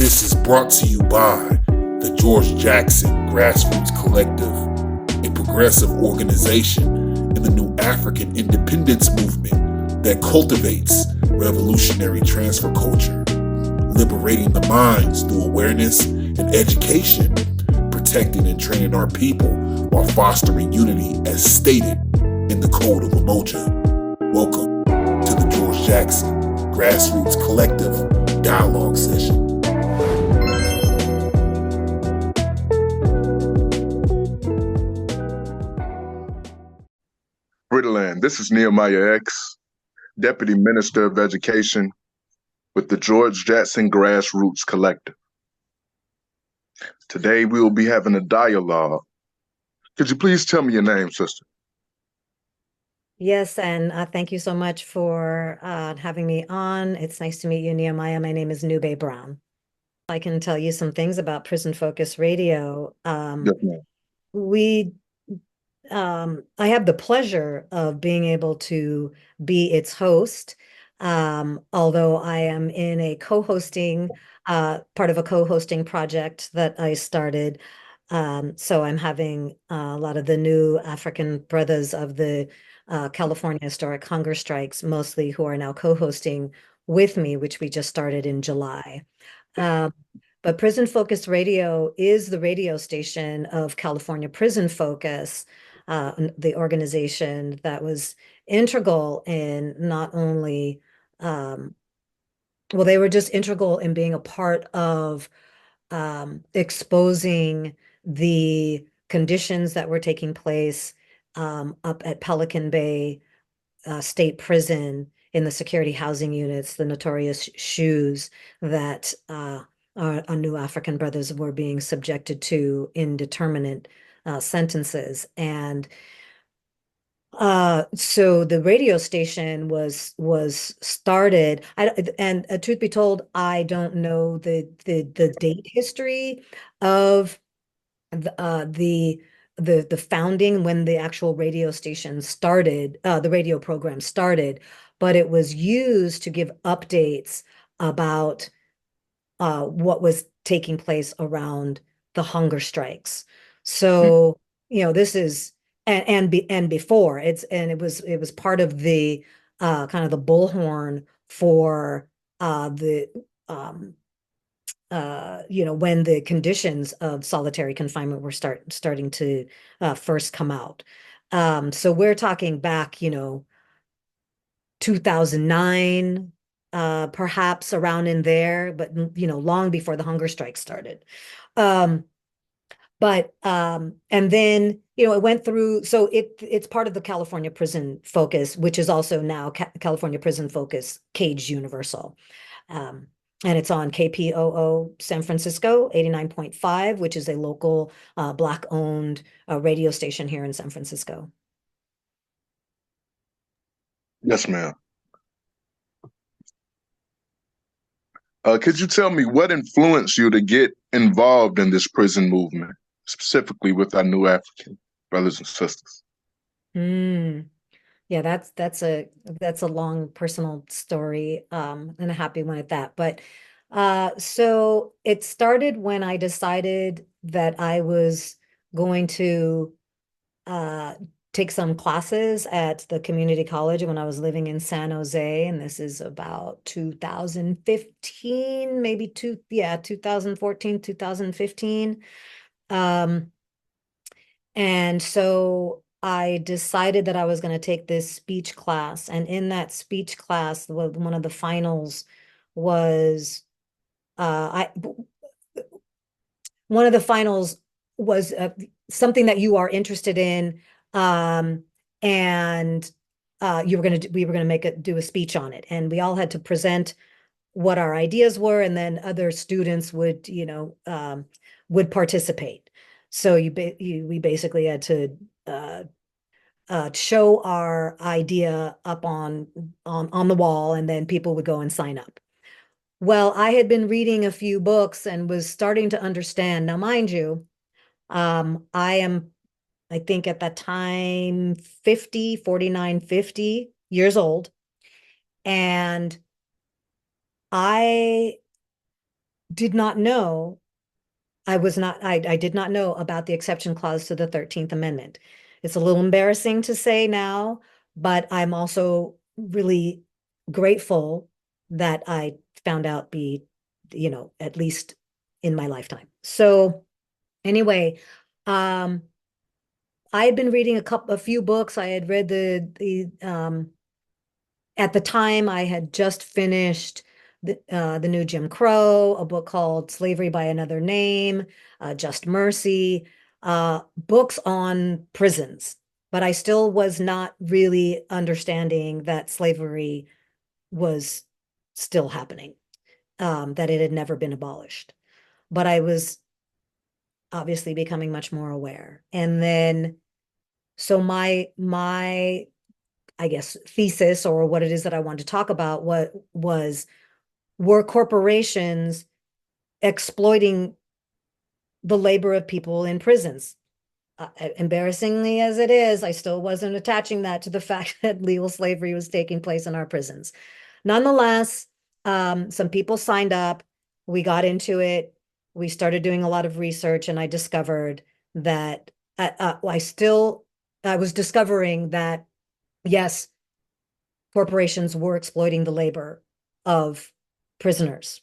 This is brought to you by the George Jackson Grassroots Collective, a progressive organization in the new African independence movement that cultivates revolutionary transfer culture, liberating the minds through awareness and education, protecting and training our people while fostering unity as stated in the Code of Umoja. Welcome to the George Jackson Grassroots Collective Dialogue Session. Britland, this is Nehemiah X, Deputy Minister of Education with the George Jackson Grassroots Collective. Today we will be having a dialogue. Could you please tell me your name, sister? Yes, and thank you so much for having me on. It's nice to meet you, Nehemiah. My name is Nube Brown. I can tell you some things about Prison Focus Radio. Yes, ma'am. I have the pleasure of being able to be its host, although I am in a co-hosting, part of a co-hosting project that I started. So I'm having a lot of the new African brothers of the California Historic Hunger Strikes, mostly who are now co-hosting with me, which we just started in July. But Prison Focus Radio is the radio station of California Prison Focus, the organization that was integral in not only, well, they were just integral in being a part of exposing the conditions that were taking place up at Pelican Bay State Prison in the security housing units, the notorious shoes that our new African brothers were being subjected to indeterminate sentences. And so the radio station was started. And truth be told, I don't know the date history of the founding, when the actual radio station started, the radio program started, but it was used to give updates about what was taking place around the hunger strikes. So, this is and before it was part of the kind of the bullhorn for the when the conditions of solitary confinement were starting to first come out. So we're talking back, 2009, perhaps around in there, but long before the hunger strike started. And then it went through, so it's part of the California Prison Focus, which is also now California Prison Focus Caged Universal. And it's on KPOO San Francisco 89.5, which is a local Black-owned radio station here in San Francisco. Yes, ma'am. Could you tell me what influenced you to get involved in this prison movement, specifically with our new African brothers and sisters? Yeah, that's a long personal story, and a happy one at that. But so it started when I decided that I was going to take some classes at the community college when I was living in San Jose, and this is about 2015, maybe 2014, 2015. And so I decided that I was going to take this speech class, and in that speech class, one of the finals was one of the finals was something that you are interested in, and we were going to do a speech on it, and we all had to present what our ideas were, and then other students would would participate. So we basically had to show our idea up on the wall, and then people would go and sign up. Well, I had been reading a few books and was starting to understand. Now, mind you, I think at that time, 50 years old. And I did not know I did not know about the exception clause to the 13th Amendment. It's a little embarrassing to say now, but I'm also really grateful that I found out at least in my lifetime. So anyway, um, I had been reading a few books. I had read at the time I had just finished the new Jim Crow, a book called Slavery by Another Name, Just Mercy, books on prisons. But I still was not really understanding that slavery was still happening, that it had never been abolished. But I was obviously becoming much more aware. And then, so my I guess thesis, or what it is that I want to talk about, what was were corporations exploiting the labor of people in prisons. Embarrassingly as it is, I still wasn't attaching that to the fact that legal slavery was taking place in our prisons. Nonetheless, some people signed up. We got into it. We started doing a lot of research, and I discovered that I was discovering that, yes, corporations were exploiting the labor of prisoners.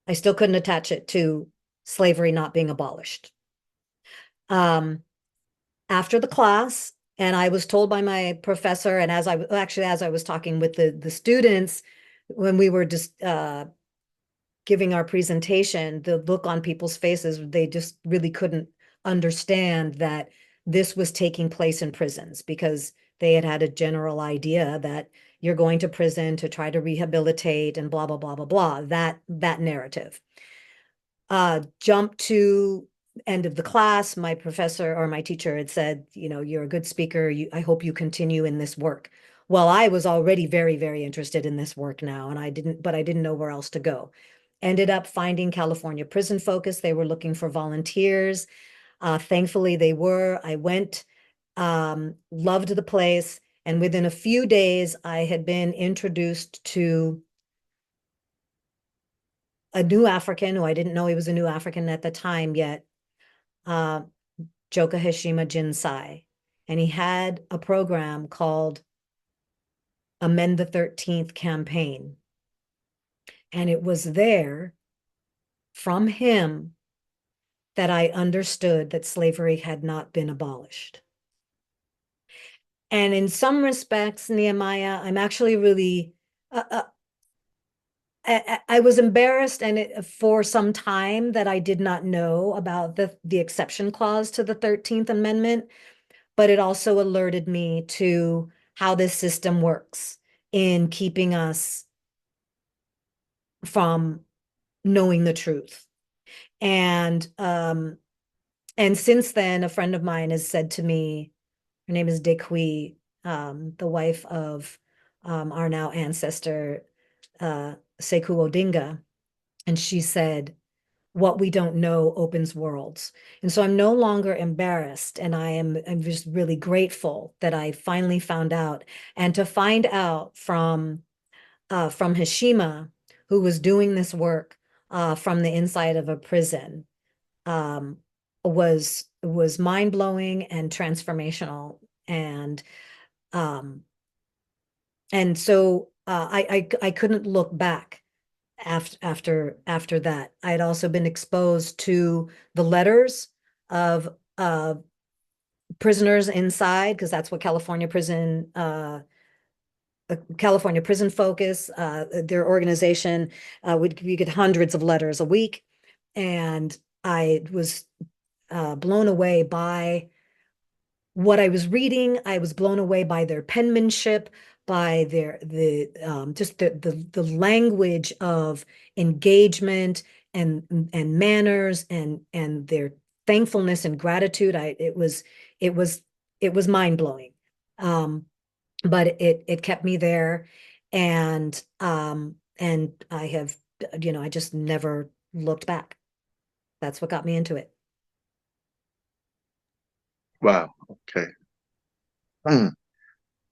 I still couldn't attach it to slavery not being abolished. Um, After the class, and I was told by my professor, and as I was talking with the students when we were just giving our presentation, the look on people's faces, they just really couldn't understand that this was taking place in prisons, because they had had a general idea that you're going to prison to try to rehabilitate and blah, blah, blah, blah, blah, that narrative. Jump to end of the class, my professor or my teacher had said, you're a good speaker. I hope you continue in this work. Well, I was already very, very interested in this work now, and I didn't know where else to go. Ended up finding California Prison Focus. They were looking for volunteers. Thankfully, they were. I went, loved the place, and within a few days, I had been introduced to a new African who I didn't know he was a new African at the time yet, uh, Joka Hashima Jinsai. And he had a program called Amend the 13th Campaign. And it was there from him that I understood that slavery had not been abolished. And in some respects, Nehemiah, I'm actually really, I was embarrassed for some time that I did not know about the exception clause to the 13th Amendment, but it also alerted me to how this system works in keeping us from knowing the truth. And since then, a friend of mine has said to me, her name is Dekwi, the wife of our now ancestor, Sekou Odinga, and she said, what we don't know opens worlds. And so I'm no longer embarrassed, and I'm just really grateful that I finally found out. And to find out from Hashima, who was doing this work from the inside of a prison, um, was mind-blowing and transformational. Um, and so I couldn't look back after that. I had also been exposed to the letters of prisoners inside, because that's what California Prison Focus, their organization, we get hundreds of letters a week. And I was blown away by what I was reading. I was blown away by their penmanship, by the language of engagement and manners and their thankfulness and gratitude. It was mind-blowing. But it kept me there, and I have, I just never looked back. That's what got me into it. Wow. Okay. Hmm.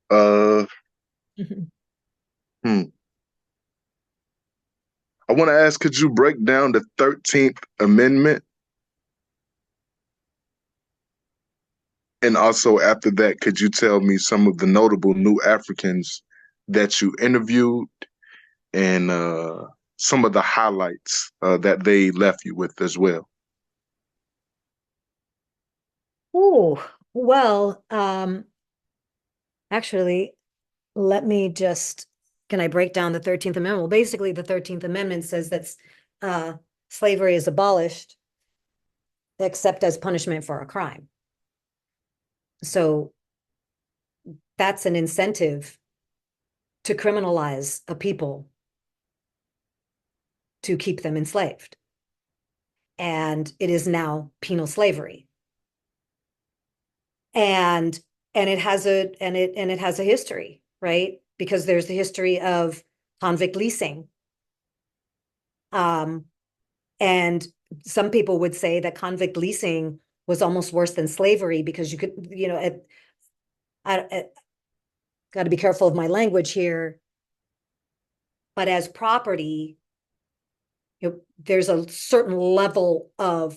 Uh. Hmm. I want to ask, could you break down the 13th Amendment? And also after that, could you tell me some of the notable new Africans that you interviewed and some of the highlights that they left you with as well? Oh, well, actually, let me just, can I break down the 13th Amendment? Well, basically, the 13th Amendment says that slavery is abolished except as punishment for a crime. So that's an incentive to criminalize a people to keep them enslaved. And it is now penal slavery. And it has a history, right? Because there's the history of convict leasing. And some people would say that convict leasing was almost worse than slavery because you could, I got to be careful of my language here, but as property, there's a certain level of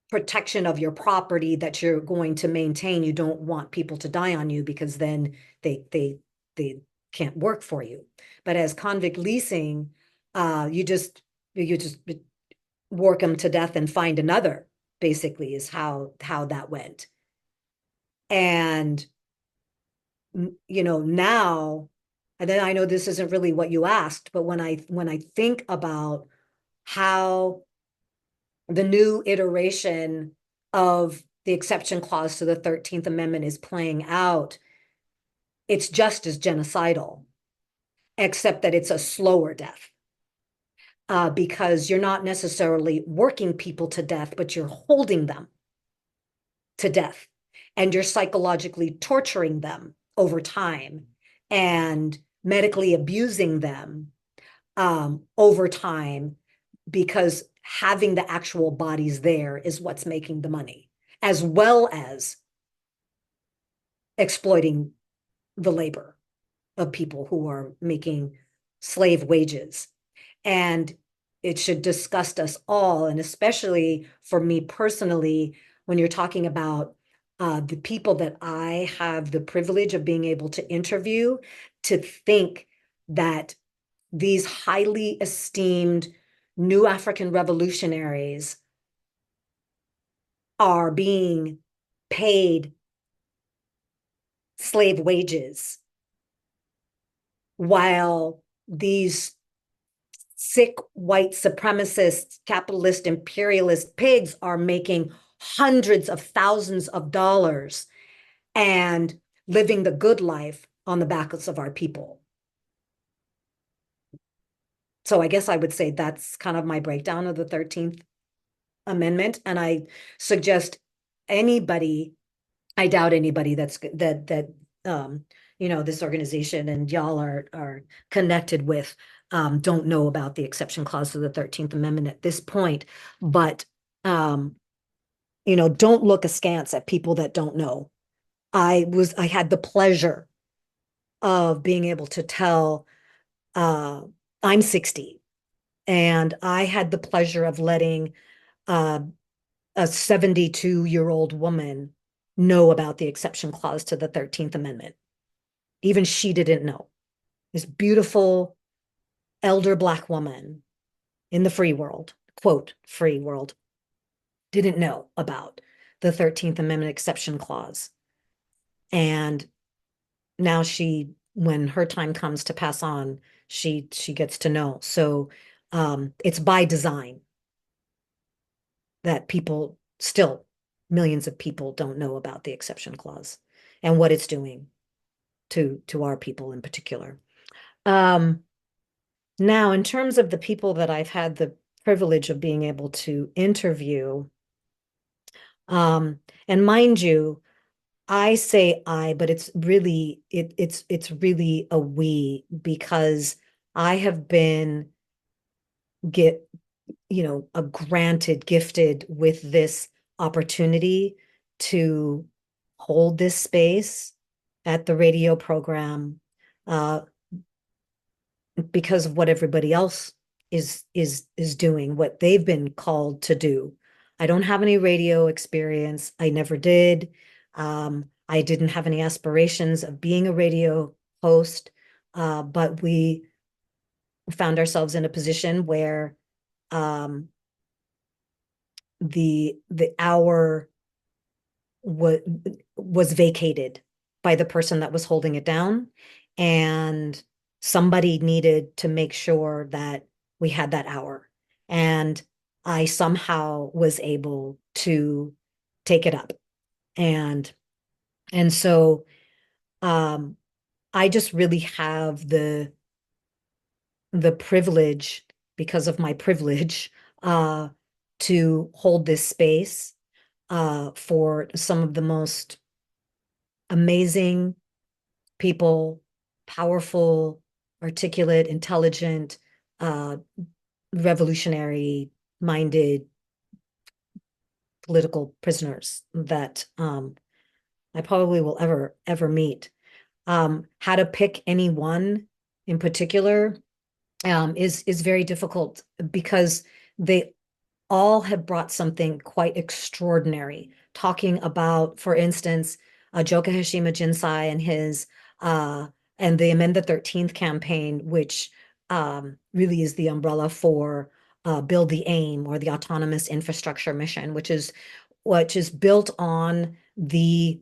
protection of your property that you're going to maintain. You don't want people to die on you because then they can't work for you. But as convict leasing, you just work them to death and find another, basically, is how that went. And now, and then I know this isn't really what you asked, but when I think about how the new iteration of the exception clause to the 13th Amendment is playing out, it's just as genocidal, except that it's a slower death. Because you're not necessarily working people to death, but you're holding them to death. And you're psychologically torturing them over time and medically abusing them over time, because having the actual bodies there is what's making the money, as well as exploiting the labor of people who are making slave wages. And it should disgust us all, and especially for me personally, when you're talking about the people that I have the privilege of being able to interview, to think that these highly esteemed new African revolutionaries are being paid slave wages while these sick white supremacist, capitalist, imperialist pigs are making hundreds of thousands of dollars and living the good life on the backs of our people. So I guess I would say that's kind of my breakdown of the 13th Amendment. And I suggest anybody, I doubt anybody that this organization and y'all are connected with don't know about the exception clause to the 13th Amendment at this point. But don't look askance at people that don't know. I had the pleasure of being able to tell, I'm 60, and I had the pleasure of letting a 72-year-old woman know about the exception clause to the 13th Amendment. Even she didn't know. This beautiful elder Black woman in the free world, quote, free world, didn't know about the 13th Amendment exception clause. And now when her time comes to pass on, she gets to know. So it's by design that millions of people don't know about the exception clause and what it's doing to our people in particular. Now, in terms of the people that I've had the privilege of being able to interview, and mind you, I say I, but it's really it's really a we, because I have been gifted with this opportunity to hold this space at the radio program because of what everybody else is doing, what they've been called to do. I don't have any radio experience. I never did. I didn't have any aspirations of being a radio host, but we found ourselves in a position where um, the hour was vacated by the person that was holding it down, and somebody needed to make sure that we had that hour. And I somehow was able to take it up. And so I just really have the privilege, because of my privilege, to hold this space for some of the most amazing people, powerful, articulate, intelligent, uh, revolutionary minded political prisoners that I probably will ever meet. How to pick any one in particular is very difficult, because they all have brought something quite extraordinary. Talking about, for instance, Joka Hashima Jinsai and his and the Amend the 13th campaign, which really is the umbrella for Build the AIM, or the Autonomous Infrastructure Mission, which is built on the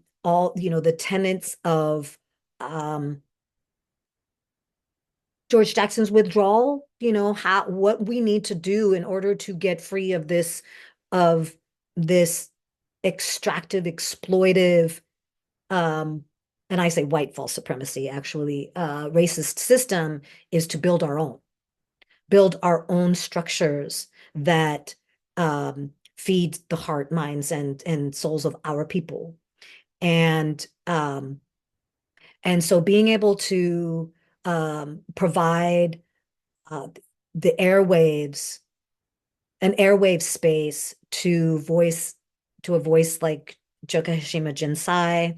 tenets of George Jackson's withdrawal, what we need to do in order to get free of this extractive, exploitive, and I say white false supremacy, actually, racist system, is to build our own structures that feed the heart, minds, and souls of our people. And so being able to provide the airwaves, an airwave space to a voice like Joka Hashima Jinsai,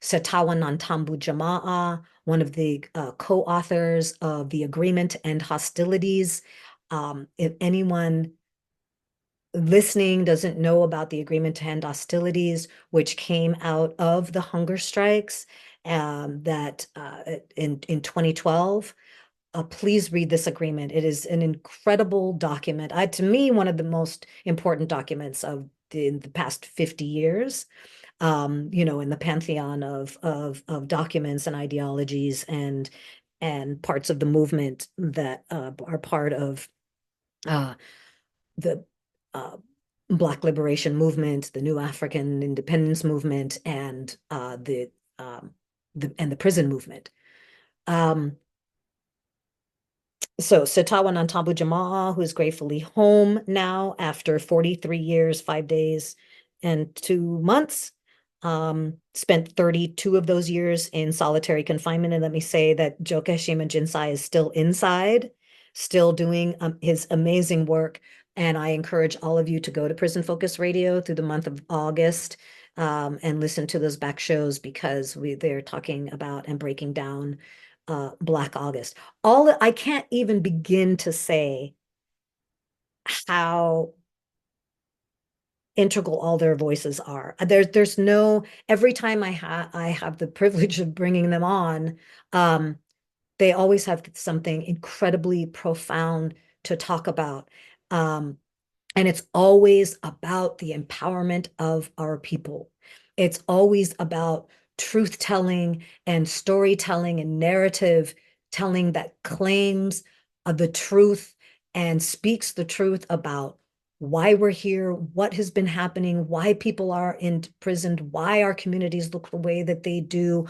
Satawa Nantambu Jama'a, one of the co-authors of the Agreement to End Hostilities. If anyone listening doesn't know about the Agreement to End Hostilities, which came out of the hunger strikes that in 2012, please read this agreement. It is an incredible document. To me, one of the most important documents in the past 50 years. In the pantheon of documents and ideologies and parts of the movement that are part of the Black liberation movement, the New African Independence movement, and the prison movement. So Satawa Nantambu Jama'a, who is gratefully home now after 43 years, 5 days, and 2 months, spent 32 of those years in solitary confinement. And let me say that Joka Hashima Jinsai is still inside, still doing his amazing work. And I encourage all of you to go to Prison Focus Radio through the month of August and listen to those back shows, because they're talking about and breaking down Black August. I can't even begin to say how integral all their voices are. There's no, every time I have the privilege of bringing them on, they always have something incredibly profound to talk about. And it's always about the empowerment of our people. It's always about truth telling and storytelling and narrative telling that claims the truth and speaks the truth about why we're here, what has been happening, why people are imprisoned, why our communities look the way that they do,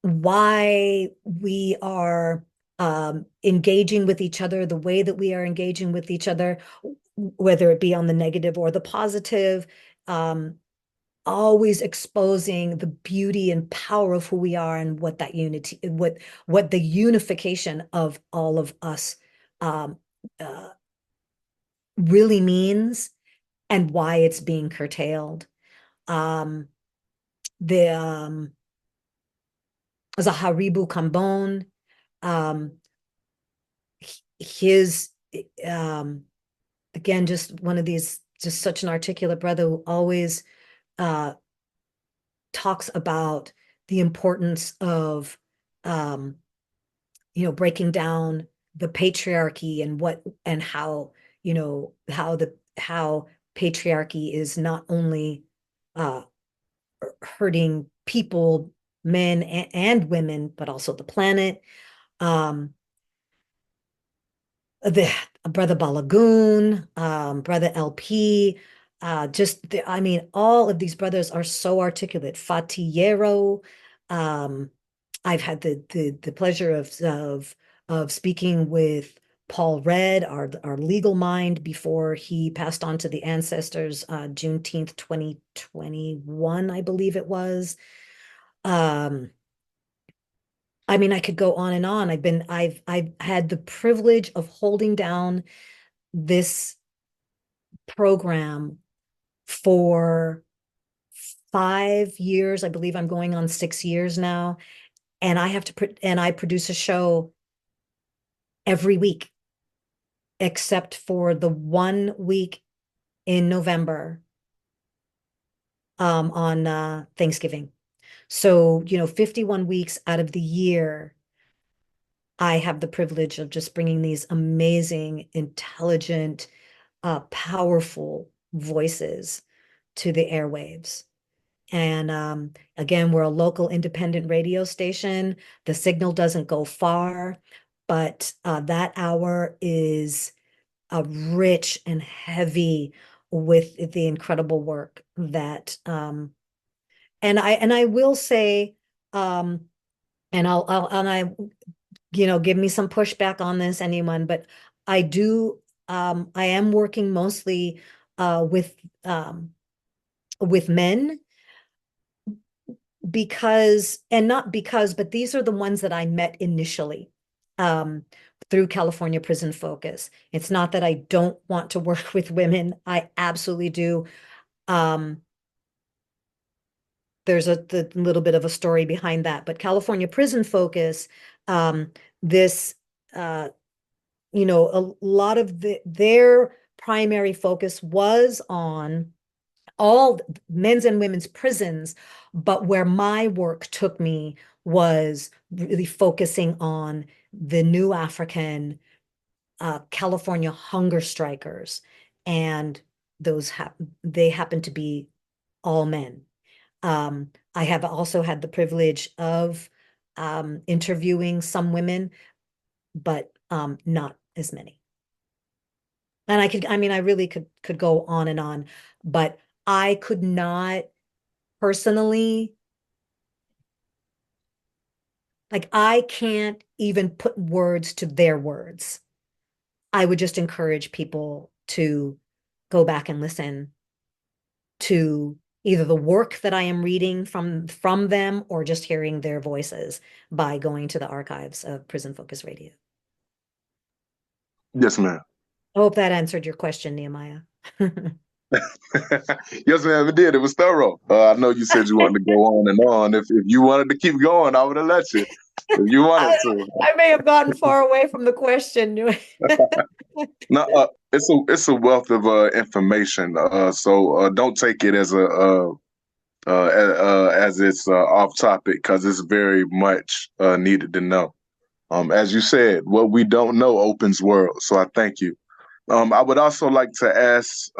why we are engaging with each other the way that we are engaging with each other, whether it be on the negative or the positive, always exposing the beauty and power of who we are, and what that unity, what the unification of all of us really means, and why it's being curtailed. The Zaharibu Kambon, um, his again, just one of these, just such an articulate brother who always uh, talks about the importance of breaking down the patriarchy and what and how, how patriarchy is not only uh, hurting people, men and women, but also the planet. Um, the Brother Balagoon, Brother LP, I mean, all of these brothers are so articulate. Fatihero, um, I've had the pleasure of speaking with Paul Red, our legal mind, before he passed on to the ancestors, Juneteenth 2021, I believe it was. Um, I mean, I could go on and on. I've had the privilege of holding down this program for 5 years. I believe I'm going on 6 years now. And I produce a show every week, except for the 1 week in November, on Thanksgiving. So, 51 weeks out of the year, I have the privilege of just bringing these amazing, intelligent, powerful voices to the airwaves. And again, we're a local independent radio station. The signal doesn't go far, but that hour is rich and heavy with the incredible work that and I will say, and I give me some pushback on this, anyone, but I do I am working mostly with men, because, and not because, but these are the ones that I met initially um, through California Prison Focus. It's not that I don't want to work with women. I absolutely do. Um, there's the little bit of a story behind that, but California Prison Focus, this, uh, a lot of their primary focus was on all men's and women's prisons, but where my work took me was really focusing on the new African California hunger strikers, and they happen to be all men. I have also had the privilege of interviewing some women, but not as many. And I mean, I really could go on and on, but I could not personally, like, I can't even put words to their words. I would just encourage people to go back and listen to either the work that I am reading from them, or just hearing their voices by going to the archives of Prison Focus Radio. Yes, ma'am. I hope that answered your question, Nehemiah. Yes, ma'am, it did. It was thorough. I know you said you wanted to go on and on. If you wanted to keep going, I would have let you. If you wanted to. I may have gotten far away from the question. No, it's a wealth of information. So don't take it as as it's off topic, because it's very much needed to know. As you said, what we don't know opens worlds. So I thank you. I would also like to ask,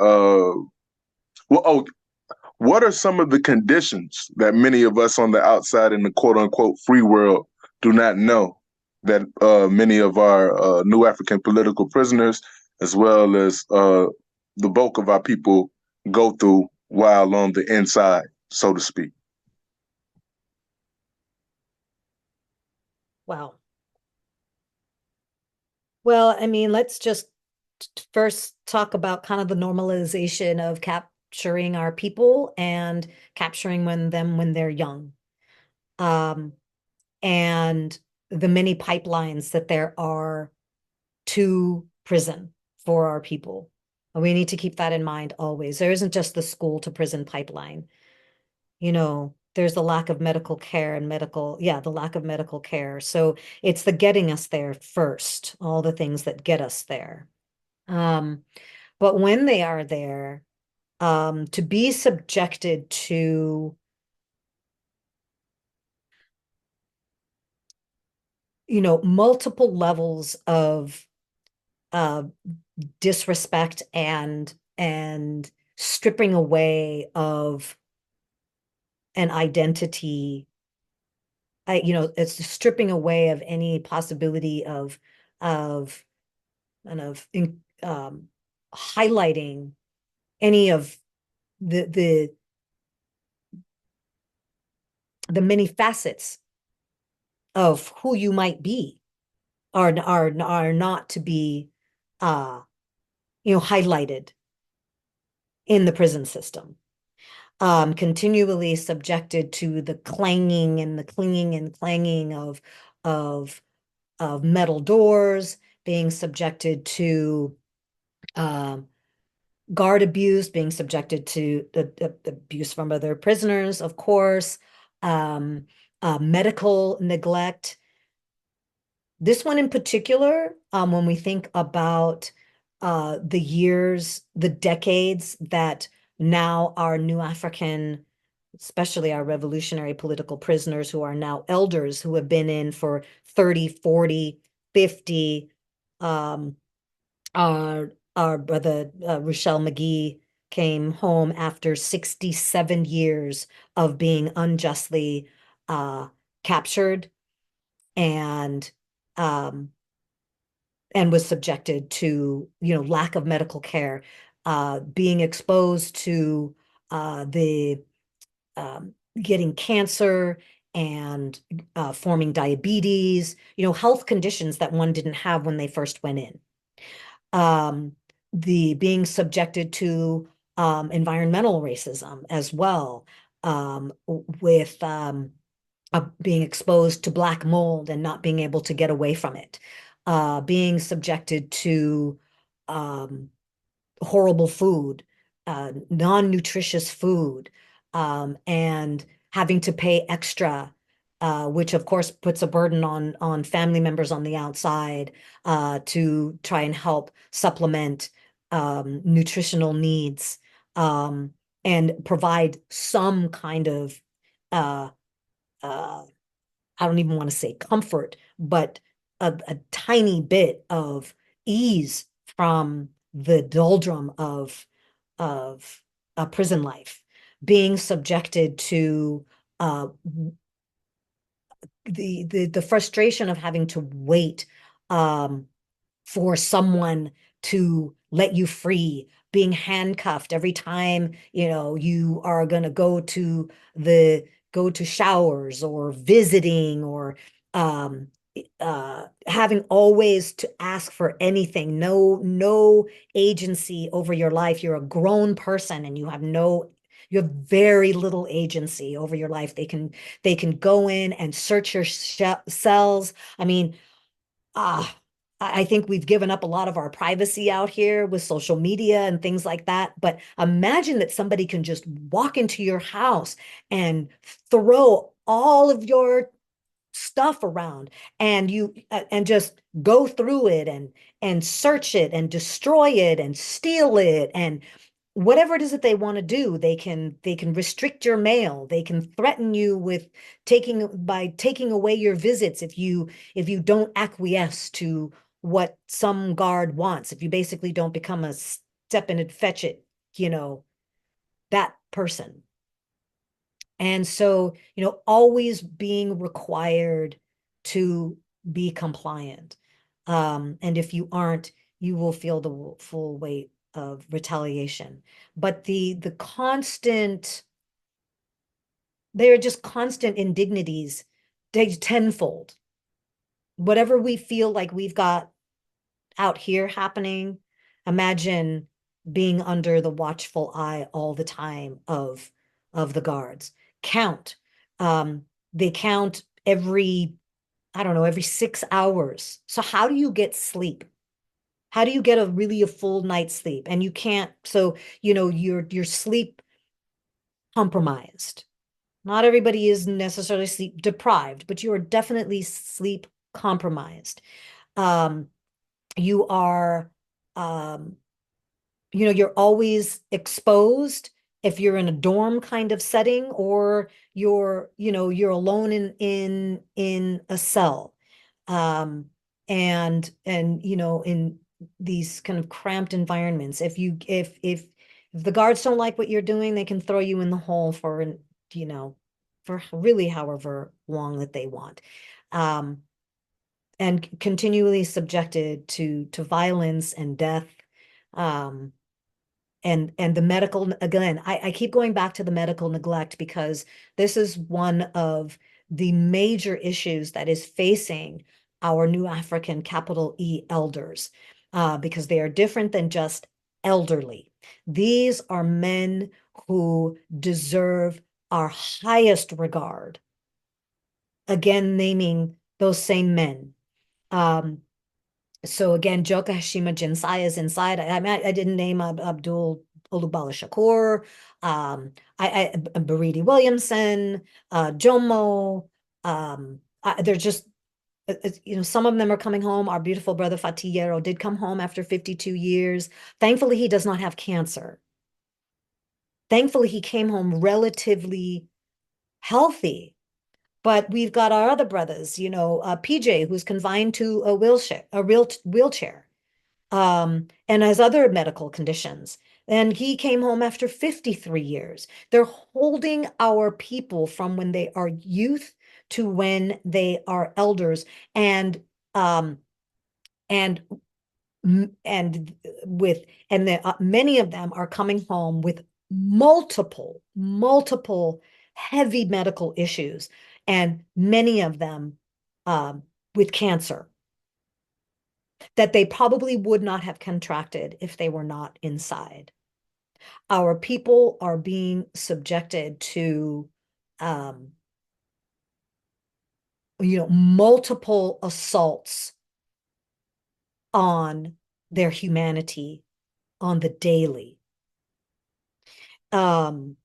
what are some of the conditions that many of us on the outside in the quote unquote free world do not know, that many of our new African political prisoners, as well as the bulk of our people, go through while on the inside, so to speak? Wow. Well, I mean, let's just first talk about kind of the normalization of capturing our people and capturing them when they're young. Um, and the many pipelines that there are to prison for our people. We need to keep that in mind always. There isn't just the school to prison pipeline. You know, there's the lack of medical care and the lack of medical care. So it's the getting us there first, all the things that get us there. Um, but when they are there, to be subjected to, multiple levels of uh, disrespect and stripping away of an identity. It's stripping away of any possibility of kind of highlighting any of the the the many facets of who you might be are not to be highlighted in the prison system. Continually subjected to the clanging and the clinging and clanging of metal doors, being subjected to um, guard abuse, being subjected to the abuse from other prisoners, of course, medical neglect. This one in particular, when we think about the decades that now our new African, especially our revolutionary political prisoners who are now elders who have been in for 30, 40, 50, um, our brother Rochelle McGee came home after 67 years of being unjustly captured and um, and was subjected to, lack of medical care, being exposed to the getting cancer and forming diabetes, health conditions that one didn't have when they first went in. The being subjected to environmental racism as well, with being exposed to black mold and not being able to get away from it, being subjected to um, horrible food, non-nutritious food, and having to pay extra, which of course puts a burden on family members on the outside to try and help supplement nutritional needs, and provide some kind of uh, uh, I don't even want to say comfort, but a tiny bit of ease from the doldrum of a prison life, being subjected to uh, the frustration of having to wait um, for someone to let you free, being handcuffed every time, you are going to go to showers or visiting or um, having always to ask for anything, no agency over your life. You're a grown person and you have very little agency over your life. They can go in and search your cells. I mean, ah, I think we've given up a lot of our privacy out here with social media and things like that. But imagine that somebody can just walk into your house and throw all of your stuff around and and just go through it and search it and destroy it and steal it and whatever it is that they want to do. They can restrict your mail. They can threaten you with taking away your visits if you don't acquiesce to what some guard wants, if you basically don't become a step in and fetch it, that person. And so, always being required to be compliant. And if you aren't, you will feel the full weight of retaliation. But the constant, they're just constant indignities, they tenfold. Whatever we feel like we've got out here happening, imagine being under the watchful eye all the time of the guards. Count. They count every, I don't know, every 6 hours. So how do you get sleep? How do you get a full night's sleep? And you can't, so your sleep compromised. Not everybody is necessarily sleep deprived, but you are definitely sleep compromised. Um, you are, um, you're always exposed if you're in a dorm kind of setting, or you're alone in a cell. Um, and in these kind of cramped environments. If the guards don't like what you're doing, they can throw you in the hole you know, for really however long that they want. Um, and continually subjected to violence and death. Um, and the medical, again, I keep going back to the medical neglect, because this is one of the major issues that is facing our new African capital E elders, because they are different than just elderly. These are men who deserve our highest regard. Again, naming those same men. Um, so again, Joka Hashima Jinsai is inside. I didn't name Abdul Olubala Shakur, Baridi Williamson, Jomo. They're just, some of them are coming home. Our beautiful brother Fatih Yero did come home after 52 years. Thankfully, he does not have cancer. Thankfully, he came home relatively healthy. But we've got our other brothers, PJ, who's confined to a wheelchair, and has other medical conditions. And he came home after 53 years. They're holding our people from when they are youth to when they are elders, and um, and and many of them are coming home with multiple heavy medical issues, and many of them um, with cancer that they probably would not have contracted if they were not inside. Our people are being subjected to, um, multiple assaults on their humanity on the daily. Um,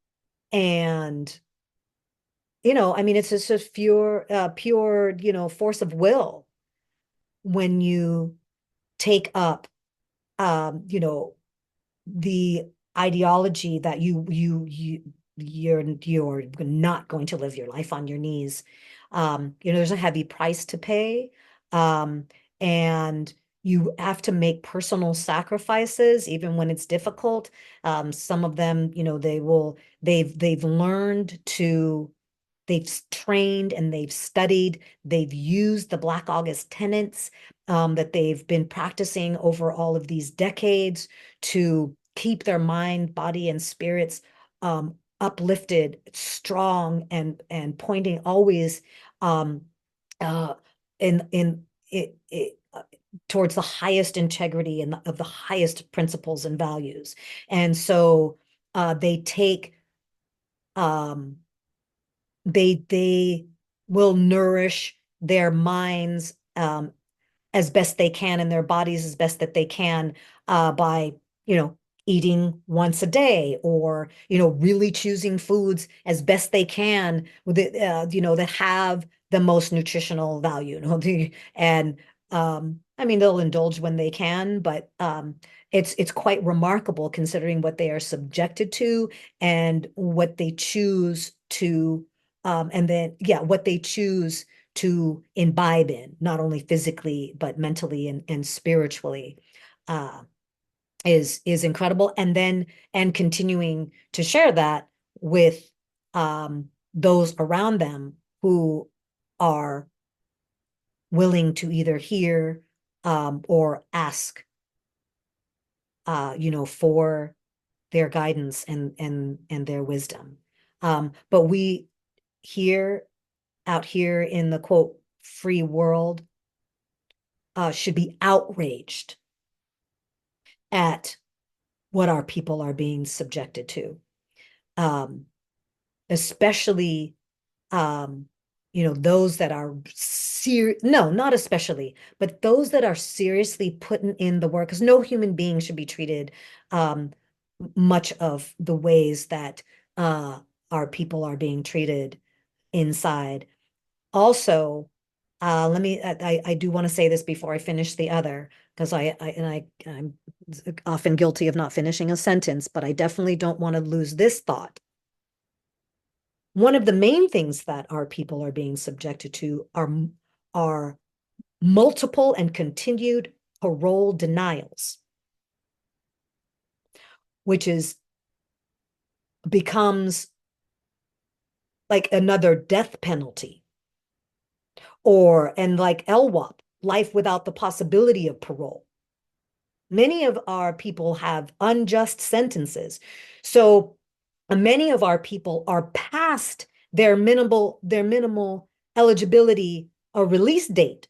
and I mean, it's just pure, force of will when you take up, the ideology that you're not going to live your life on your knees. There's a heavy price to pay, and you have to make personal sacrifices even when it's difficult. Some of them, they've learned to. They've trained and they've studied, they've used the Black August tenets, that they've been practicing over all of these decades to keep their mind, body, and spirits uplifted, strong, and pointing always, um, uh, in it towards the highest integrity and of the highest principles and values. And so they take um, they will nourish their minds, as best they can, and their bodies as best that they can, by eating once a day, or really choosing foods as best they can with it, that have the most nutritional value, and I mean, they'll indulge when they can, but it's quite remarkable considering what they are subjected to, and what they choose to, and then yeah, what they choose to imbibe in, not only physically but mentally and spiritually, uh, is incredible. And continuing to share that with those around them who are willing to either hear, or ask, for their guidance and their wisdom. But we here out here in the quote free world, should be outraged at what our people are being subjected to, um, especially, um, those that are no, not especially, but those that are seriously putting in the work, because no human being should be treated, much of the ways that our people are being treated inside. Also, I do want to say this before I finish the other, because I'm often guilty of not finishing a sentence, but I definitely don't want to lose this thought. One of the main things that our people are being subjected to are multiple and continued parole denials, which becomes like another death penalty, and like LWOP, life without the possibility of parole. Many of our people have unjust sentences. So many of our people are past their minimal eligibility or release date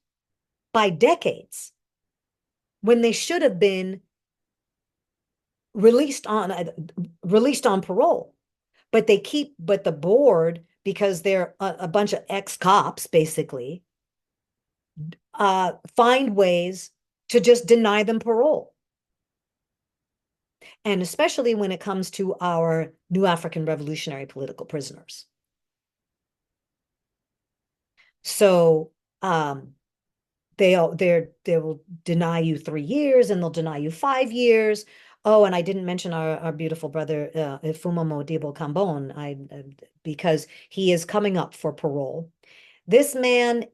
by decades, when they should have been released on parole. But the board, because they're a bunch of ex-cops, basically, find ways to just deny them parole. And especially when it comes to our new African revolutionary political prisoners. So they will deny you 3 years, and they'll deny you 5 years. Oh, and I didn't mention our beautiful brother Ifuma Modibo Kambon, because he is coming up for parole. This man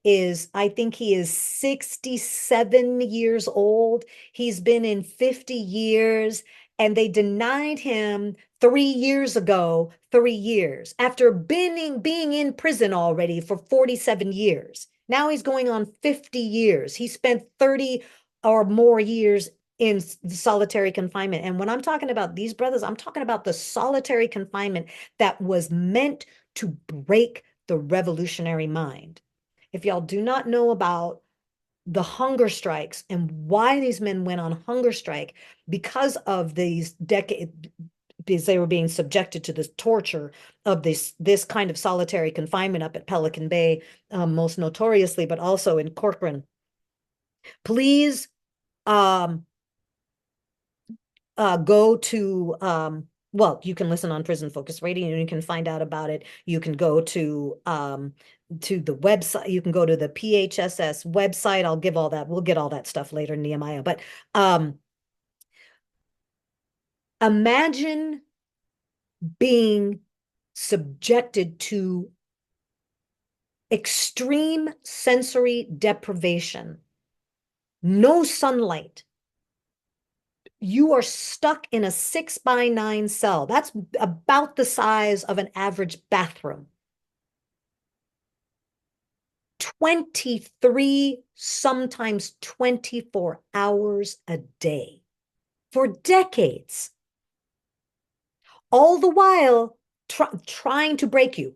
I think he is 67 years old. He's been in 50 years, and they denied him 3 years ago, 3 years, after being in prison already for 47 years. Now he's going on 50 years. He spent 30 or more years in solitary confinement. And when I'm talking about these brothers, I'm talking about the solitary confinement that was meant to break the revolutionary mind. If y'all do not know about the hunger strikes and why these men went on hunger strike, because of these decades, because they were being subjected to this torture of this kind of solitary confinement up at Pelican Bay, most notoriously, but also in Corcoran. Please go to well, you can listen on Prison Focus Radio, and you can find out about it. You can go to the website. You can go to the PHSS website. I'll give all that. We'll get all that stuff later, Nehemiah. But imagine being subjected to extreme sensory deprivation, no sunlight. You are stuck in a 6x9 cell. That's about the size of an average bathroom. 23, sometimes 24 hours a day for decades. All the while trying to break you.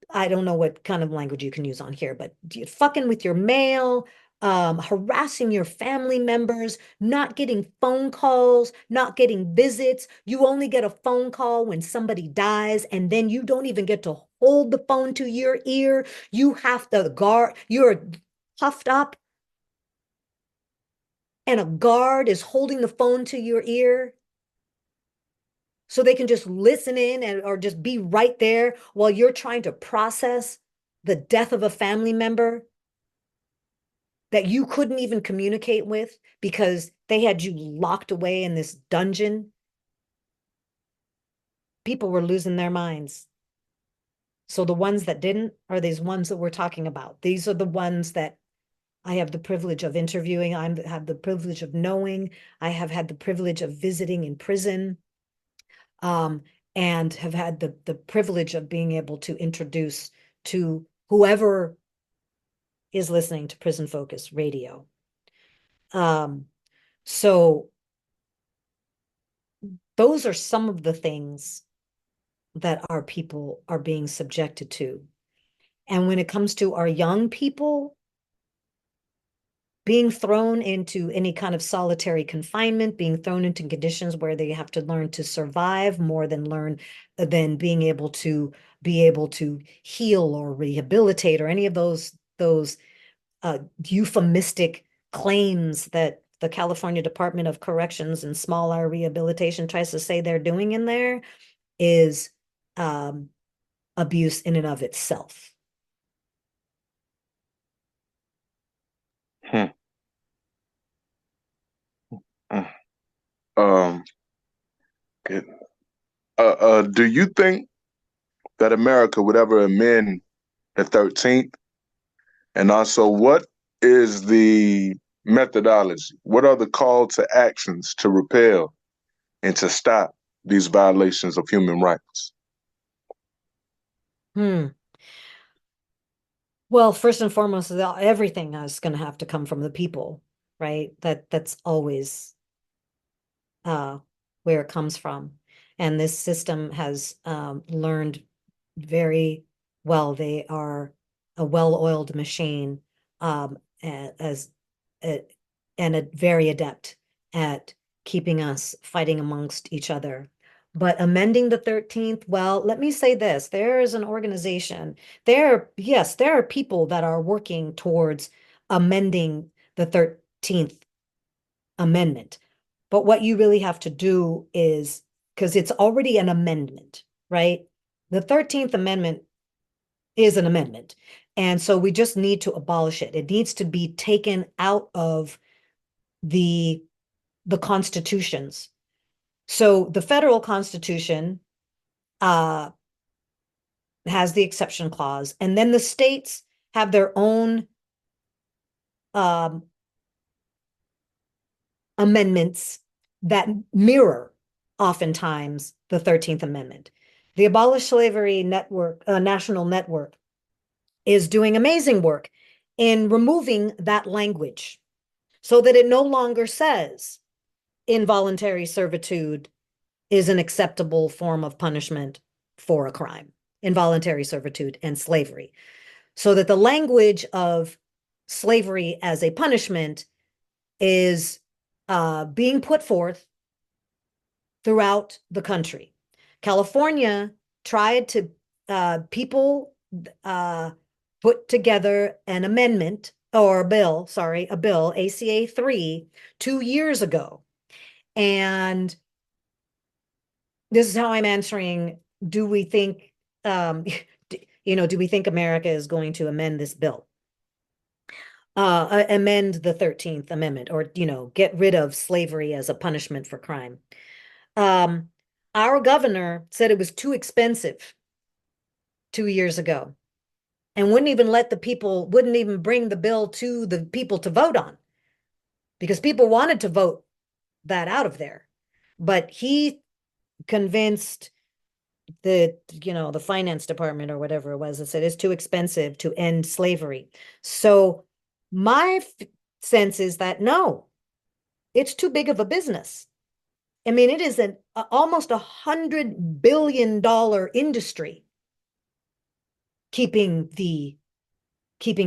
I don't know what kind of language you can use on here, but fucking with your mail, harassing your family members, not getting phone calls, not getting visits. You only get a phone call when somebody dies, and then you don't even get to hold the phone to your ear. You have to guard, you're puffed up, and a guard is holding the phone to your ear, so they can just listen in or just be right there while you're trying to process the death of a family member that you couldn't even communicate with because they had you locked away in this dungeon. People were losing their minds. So the ones that didn't are these ones that we're talking about. These are the ones that I have the privilege of interviewing. I have the privilege of knowing. I have had the privilege of visiting in prison. And have had the privilege of being able to introduce to whoever is listening to Prison Focus Radio. So those are some of the things that our people are being subjected to. And when it comes to our young people being thrown into any kind of solitary confinement, being thrown into conditions where they have to learn to survive more than being able to heal or rehabilitate, or any of those euphemistic claims that the California Department of Corrections and Small R Rehabilitation tries to say they're doing in there, is abuse in and of itself. Hmm. Mm. Um, good. Do you think that America would ever amend the 13th? And also, what is the methodology? What are the call to actions to repel and to stop these violations of human rights? Hmm. Well, first and foremost, everything is going to have to come from the people, right? That's always uh, where it comes from. And this system has learned very well. They are a well-oiled machine, as and a very adept at keeping us fighting amongst each other. But amending the 13th, well, let me say this. There is an organization. Yes, there are people that are working towards amending the 13th Amendment. But what you really have to do is, because it's already an amendment, right? The 13th Amendment is an amendment. And so we just need to abolish it. It needs to be taken out of the constitutions. So the federal constitution uh, has the exception clause, and then the states have their own um, amendments that mirror oftentimes the 13th Amendment. The Abolish Slavery Network, National Network, is doing amazing work in removing that language so that it no longer says involuntary servitude is an acceptable form of punishment for a crime, involuntary servitude and slavery, so that the language of slavery as a punishment is being put forth throughout the country. California tried to, people put together an amendment or a bill, sorry, a bill, ACA 3, 2 years ago. And this is how I'm answering, do we think, do we think America is going to amend this bill? Amend the 13th Amendment, or, get rid of slavery as a punishment for crime. Our governor said it was too expensive 2 years ago and wouldn't even bring the bill to the people to vote on, because people wanted to vote that out of there. But he convinced the finance department or whatever it was, that said it's too expensive to end slavery. So my sense is that no, it's too big of a business. I mean, it is almost $100 billion industry keeping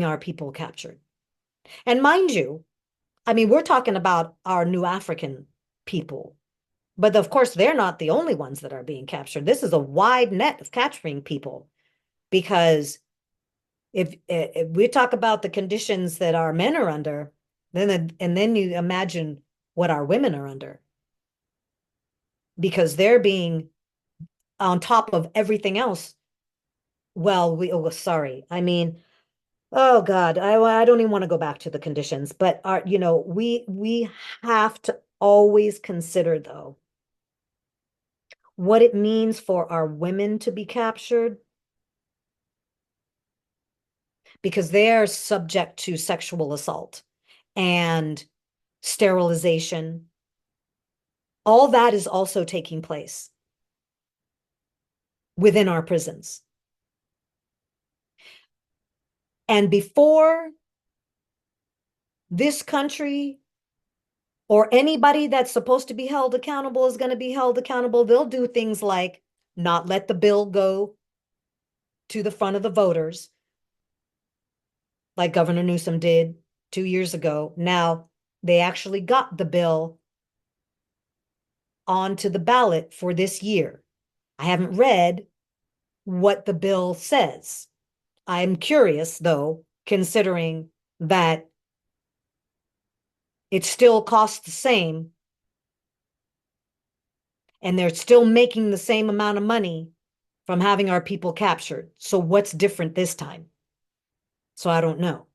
our people captured. And mind you, I mean, we're talking about our new African people, but of course, they're not the only ones that are being captured. This is a wide net of capturing people, because if we talk about the conditions that our men are under, then you imagine what our women are under, because they're being, on top of everything else. Well, sorry. I mean, oh God, I don't even want to go back to the conditions, but we have to always consider, though, what it means for our women to be captured, because they are subject to sexual assault and sterilization. All that is also taking place within our prisons. And before this country or anybody that's supposed to be held accountable is going to be held accountable, they'll do things like not let the bill go to the front of the voters, like Governor Newsom did 2 years ago. Now, they actually got the bill onto the ballot for this year. I haven't read what the bill says. I'm curious, though, considering that it still costs the same and they're still making the same amount of money from having our people captured. So what's different this time? So I don't know.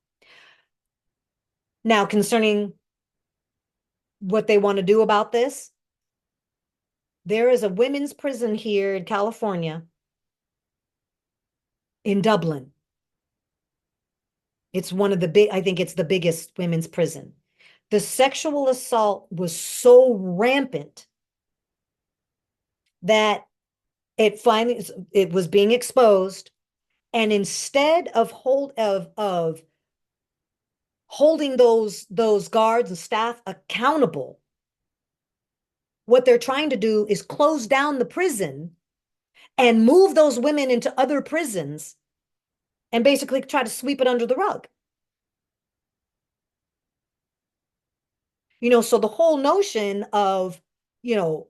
Now, concerning what they want to do about this, there is a women's prison here in California, in Dublin. It's one of the big, I think it's the biggest women's prison. The sexual assault was so rampant that it was being exposed, and instead of holding those guards and staff accountable, what they're trying to do is close down the prison and move those women into other prisons and basically try to sweep it under the rug. So the whole notion of,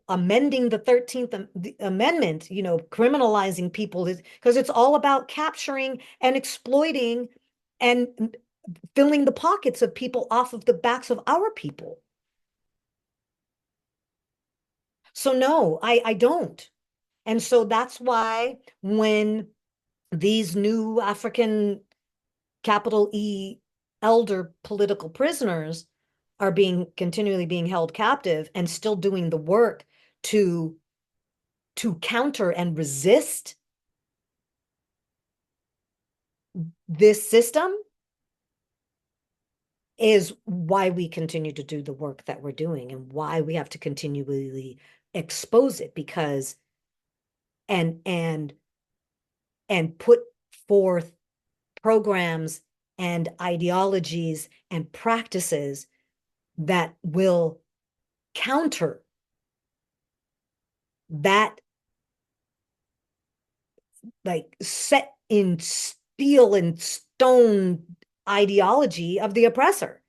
amending the 13th Amendment, criminalizing people, is because it's all about capturing and exploiting and filling the pockets of people off of the backs of our people. So no, I don't. And so that's why when these new African, capital E, elder political prisoners are continually being held captive and still doing the work to counter and resist this system, is why we continue to do the work that we're doing and why we have to continually expose it, because and put forth programs and ideologies and practices that will counter that, like, set in steel and stone ideology of the oppressor,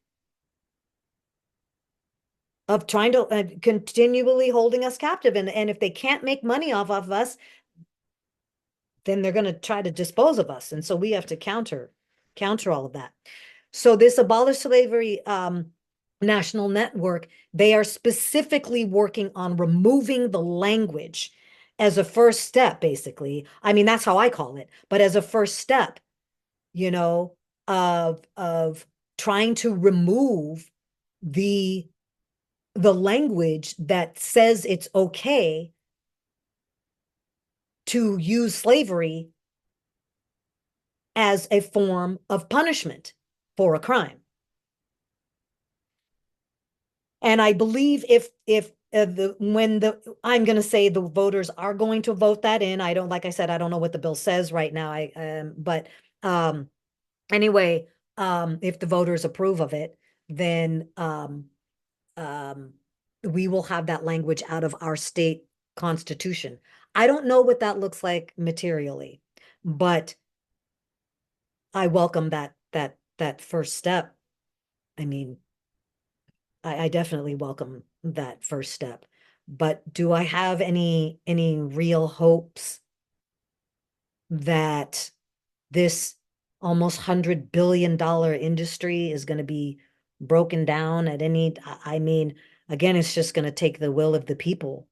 of trying to continually holding us captive. And if they can't make money off of us, then they're going to try to dispose of us. And so we have to counter all of that. So this Abolish Slavery National Network, they are specifically working on removing the language as a first step, basically. I mean, that's how I call it, but as a first step, of trying to remove the language that says it's okay to use slavery as a form of punishment for a crime. And I believe I'm going to say the voters are going to vote that in. Like I said, I don't know what the bill says right now. Anyway, if the voters approve of it, then we will have that language out of our state constitution. I don't know what that looks like materially, but I welcome that first step. I mean, I definitely welcome that first step. But do I have any real hopes that this almost $100 billion industry is going to be broken down at any? I mean, again, it's just going to take the will of the people.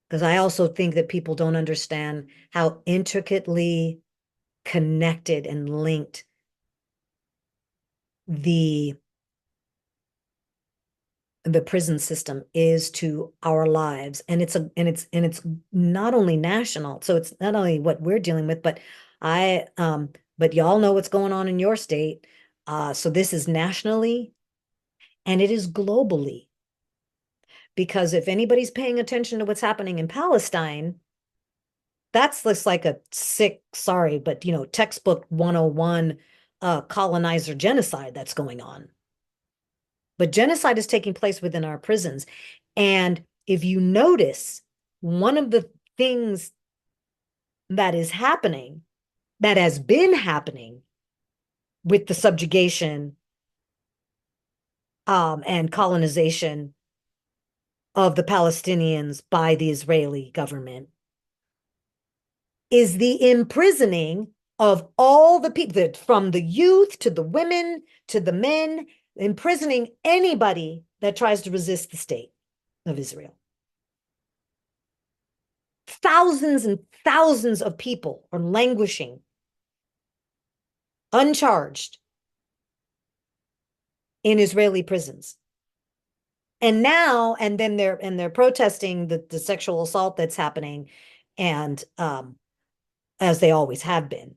Because I also think that people don't understand how intricately connected and linked the prison system is to our lives. And it's not only national. So it's not only what we're dealing with, but but y'all know what's going on in your state. So this is nationally, and it is globally. Because if anybody's paying attention to what's happening in Palestine, that's just like a textbook 101 colonizer genocide that's going on. But genocide is taking place within our prisons. And if you notice, one of the things that is happening, that has been happening with the subjugation and colonization of the Palestinians by the Israeli government, is the imprisoning of all the people, from the youth to the women to the men, imprisoning anybody that tries to resist the state of Israel. thousands and thousands of people are languishing, uncharged, in Israeli prisons. And now, and then they're protesting the sexual assault that's happening, and as they always have been.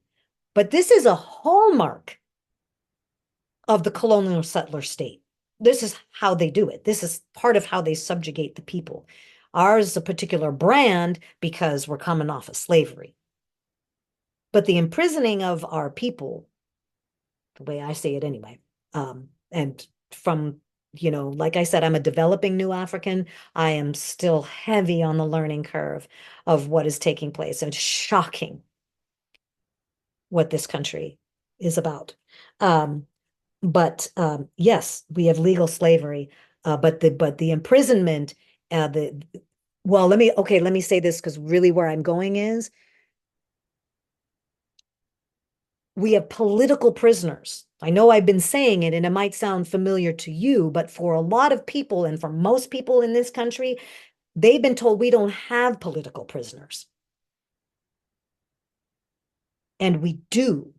But this is a hallmark of the colonial settler state. This is how they do it. This is part of how they subjugate the people. Ours is a particular brand because we're coming off of slavery. But the imprisoning of our people, the way I say it anyway, and from, like I said, I'm a developing new African. I am still heavy on the learning curve of what is taking place. And it's shocking what this country is about. But yes, we have legal slavery, but the imprisonment, let me say this, because really where I'm going is we have political prisoners. I know I've been saying it and it might sound familiar to you, but for a lot of people and for most people in this country, they've been told we don't have political prisoners. And we do.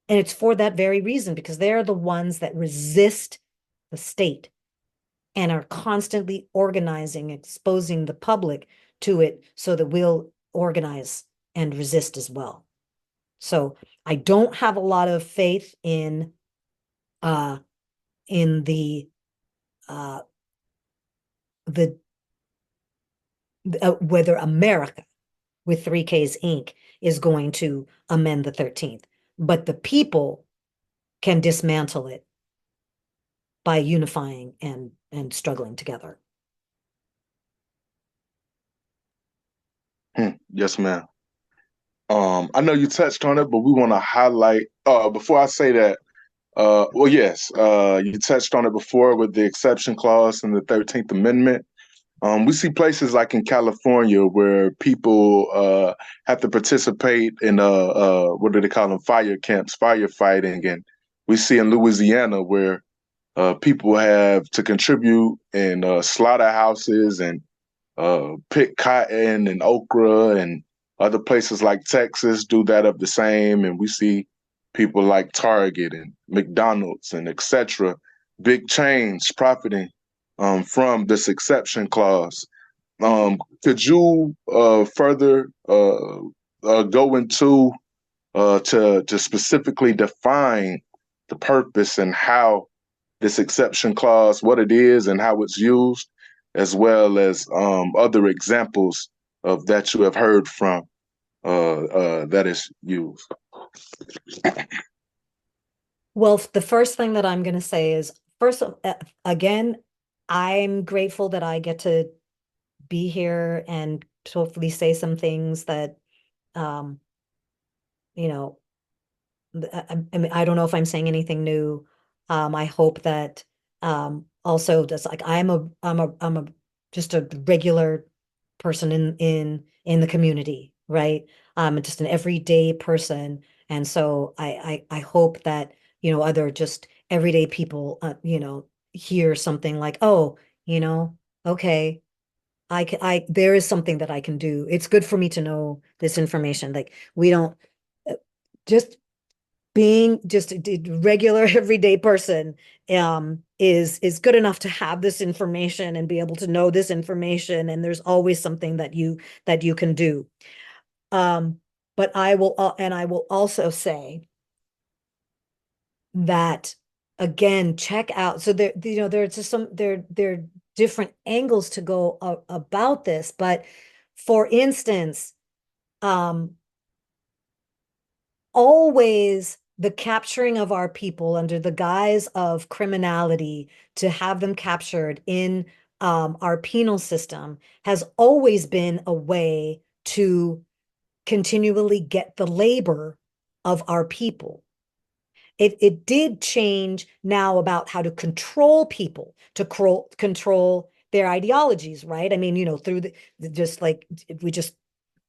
And it's for that very reason, because they're the ones that resist the state and are constantly organizing, exposing the public to it so that we'll organize and resist as well. So I don't have a lot of faith in the whether America with 3Ks Inc. is going to amend the 13th, but the people can dismantle it by unifying and struggling together. Yes, ma'am. I know you touched on it, but we want to highlight, before I say that, yes, you touched on it before with the exception clause in the 13th Amendment. We see places like in California where people have to participate in what do they call them, fire camps, firefighting, and we see in Louisiana where people have to contribute in slaughterhouses and pick cotton and okra, and other places like Texas do that of the same. And we see people like Target and McDonald's and etc., big chains profiting from this exception clause. Could you further go into to specifically define the purpose and how this exception clause, what it is and how it's used, as well as other examples of that you have heard from that is used? Well, the first thing that I'm going to say is, first, again, I'm grateful that I get to be here and hopefully say some things that, you know, I mean, I don't know if I'm saying anything new. I hope that also just like I'm a just a regular person in the community, right? I'm just an everyday person, and so I hope that other just everyday people hear something like, oh, okay, there is something that I can do. It's good for me to know this information. Like we don't just being just a regular everyday person is good enough to have this information and be able to know this information, and there's always something that you can do. But I will also say that again, check out, so there's just there are different angles to go about this, but for instance, always the capturing of our people under the guise of criminality, to have them captured in our penal system, has always been a way to continually get the labor of our people. It did change now about how to control people, to control their ideologies, right? I mean, through just like we just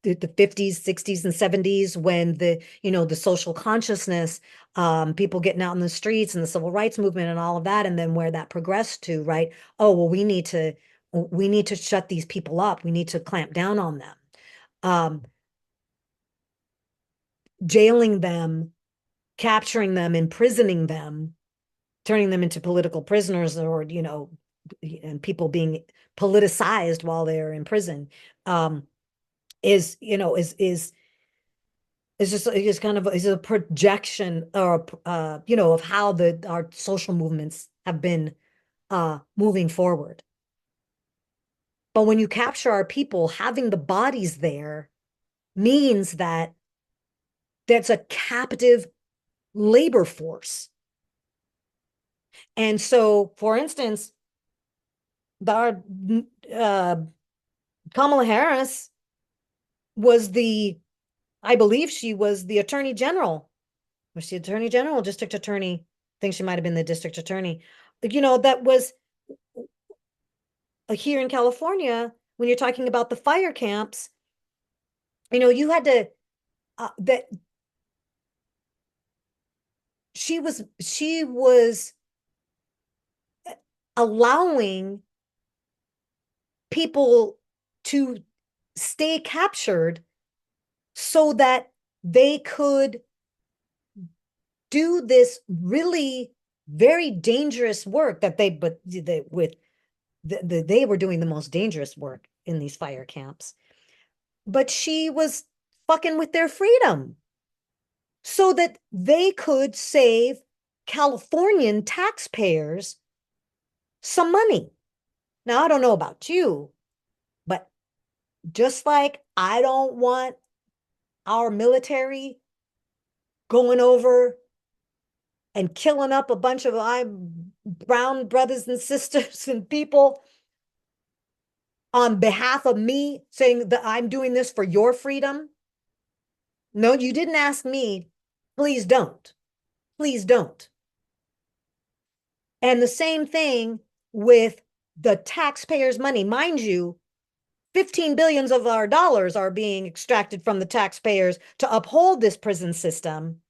the 50s, 60s, and 70s, when the social consciousness, people getting out in the streets and the civil rights movement and all of that, and then where that progressed to, right? Oh, well, we need to shut these people up. We need to clamp down on them. um, jailing them, capturing them, imprisoning them, turning them into political prisoners, or, and people being politicized while they're in prison, is, is kind of is a projection, or of how our social movements have been moving forward. But when you capture our people, having the bodies there means that that's a captive labor force. And so, for instance, our Kamala Harris was I believe she was the attorney general. Was she attorney general, district attorney? I think she might have been the district attorney. That was here in California, when you're talking about the fire camps, you had to, that she was allowing people to stay captured so that they could do this really very dangerous work they were doing the most dangerous work in these fire camps. But she was fucking with their freedom so that they could save Californian taxpayers some money. Now, I don't know about you, but just like I don't want our military going over and killing up a bunch of brown brothers and sisters and people on behalf of me, saying that I'm doing this for your freedom. No, you didn't ask me. Please don't. Please don't. And the same thing with the taxpayers' money. Mind you, 15 billions of our dollars are being extracted from the taxpayers to uphold this prison system.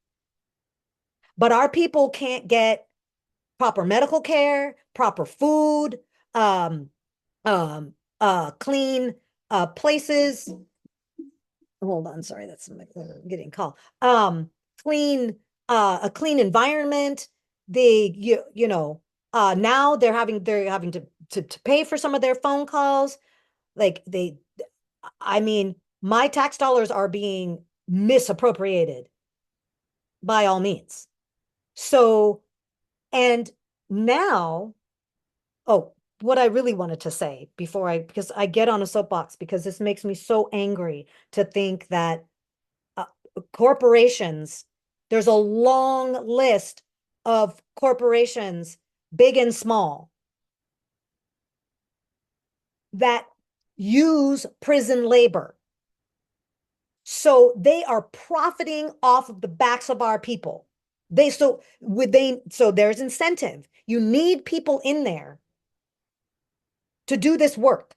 But our people can't get proper medical care, proper food, clean places. Hold on, sorry, that's getting a call. Clean, a clean environment. Now they're having to pay for some of their phone calls. Like I mean, my tax dollars are being misappropriated by all means. So, and now, oh, what I really wanted to say because I get on a soapbox, because this makes me so angry to think that corporations, there's a long list of corporations, big and small, that use prison labor. So they are profiting off of the backs of our people. So there's incentive. You need people in there to do this work.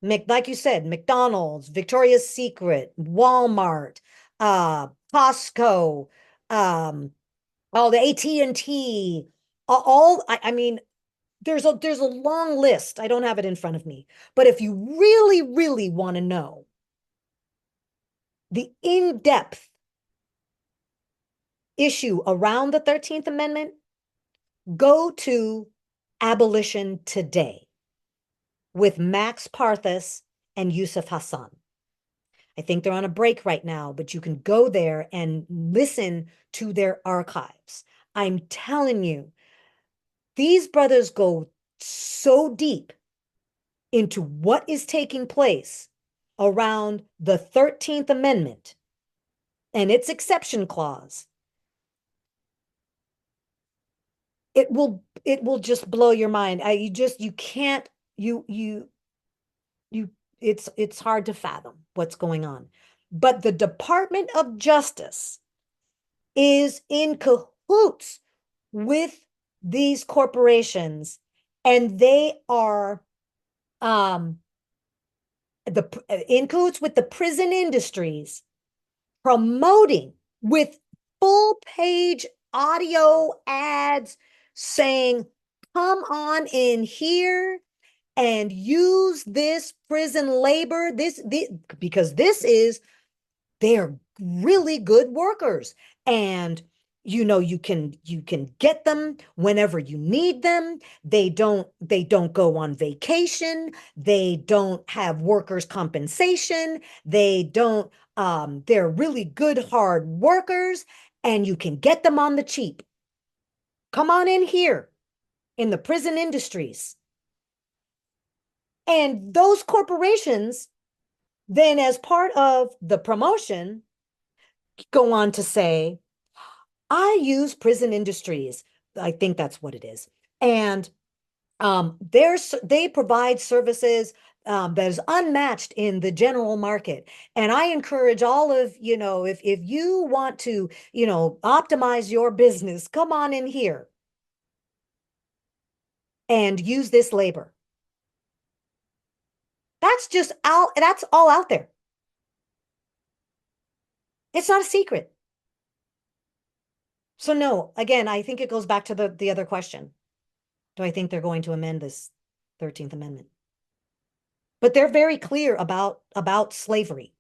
Like you said, McDonald's, Victoria's Secret, Walmart, Costco, all the AT&T, I mean, there's a long list. I don't have it in front of me. But if you really, really want to know the in-depth issue around the 13th Amendment, go to Abolition Today with Max Parthas and Yusuf Hassan. I think they're on a break right now, but you can go there and listen to their archives. I'm telling you, these brothers go so deep into what is taking place around the 13th Amendment and its exception clause. It will just blow your mind. It's hard to fathom what's going on. But the Department of Justice is in cahoots with these corporations, and they are in cahoots with the prison industries, promoting with full page audio ads saying, come on in here and use this prison labor, because they're really good workers. And you can get them whenever you need them. They don't go on vacation. They don't have workers' compensation. They're really good hard workers, and you can get them on the cheap. Come on in here in the prison industries. And those corporations then, as part of the promotion, go on to say, I use prison industries. I think that's what it is. And they provide services that is unmatched in the general market. And I encourage all of, if you want to, optimize your business, come on in here and use this labor. That's all out there. It's not a secret. So no, again, I think it goes back to the other question. Do I think they're going to amend this 13th Amendment? But they're very clear about slavery.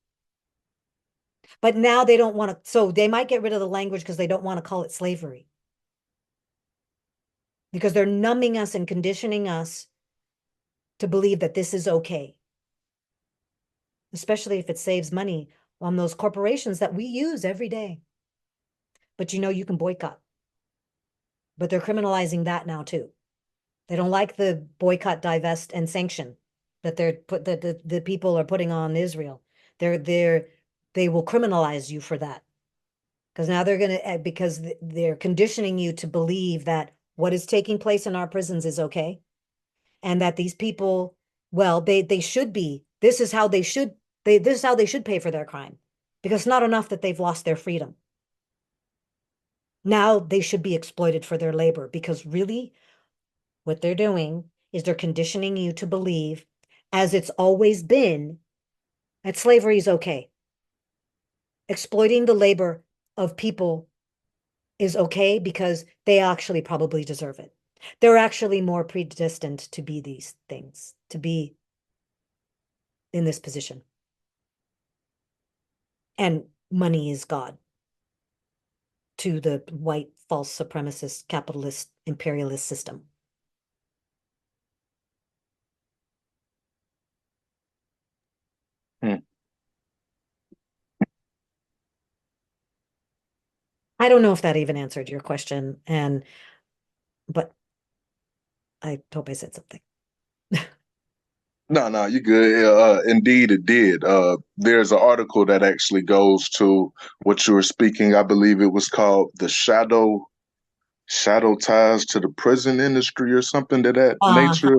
But now they don't want to, so they might get rid of the language because they don't want to call it slavery. Because they're numbing us and conditioning us to believe that this is okay. Especially if it saves money on those corporations that we use every day. But you can boycott. But they're criminalizing that now too. They don't like the boycott, divest, and sanction that the people are putting on Israel. They will criminalize you for that. Because now because they're conditioning you to believe that what is taking place in our prisons is okay. And that these people, well, they should be, this is how they should pay for their crime. Because it's not enough that they've lost their freedom. Now they should be exploited for their labor, because really what they're doing is they're conditioning you to believe, as it's always been, that slavery is okay. Exploiting the labor of people is okay because they actually probably deserve it. They're actually more predestined to be these things, to be in this position. And money is God to the white, false, supremacist, capitalist, imperialist system. I don't know if that even answered your question, but I hope I said something. No, you're good. Indeed, it did. There's an article that actually goes to what you were speaking. I believe it was called "The Shadow Ties to the Prison Industry" or something to that nature.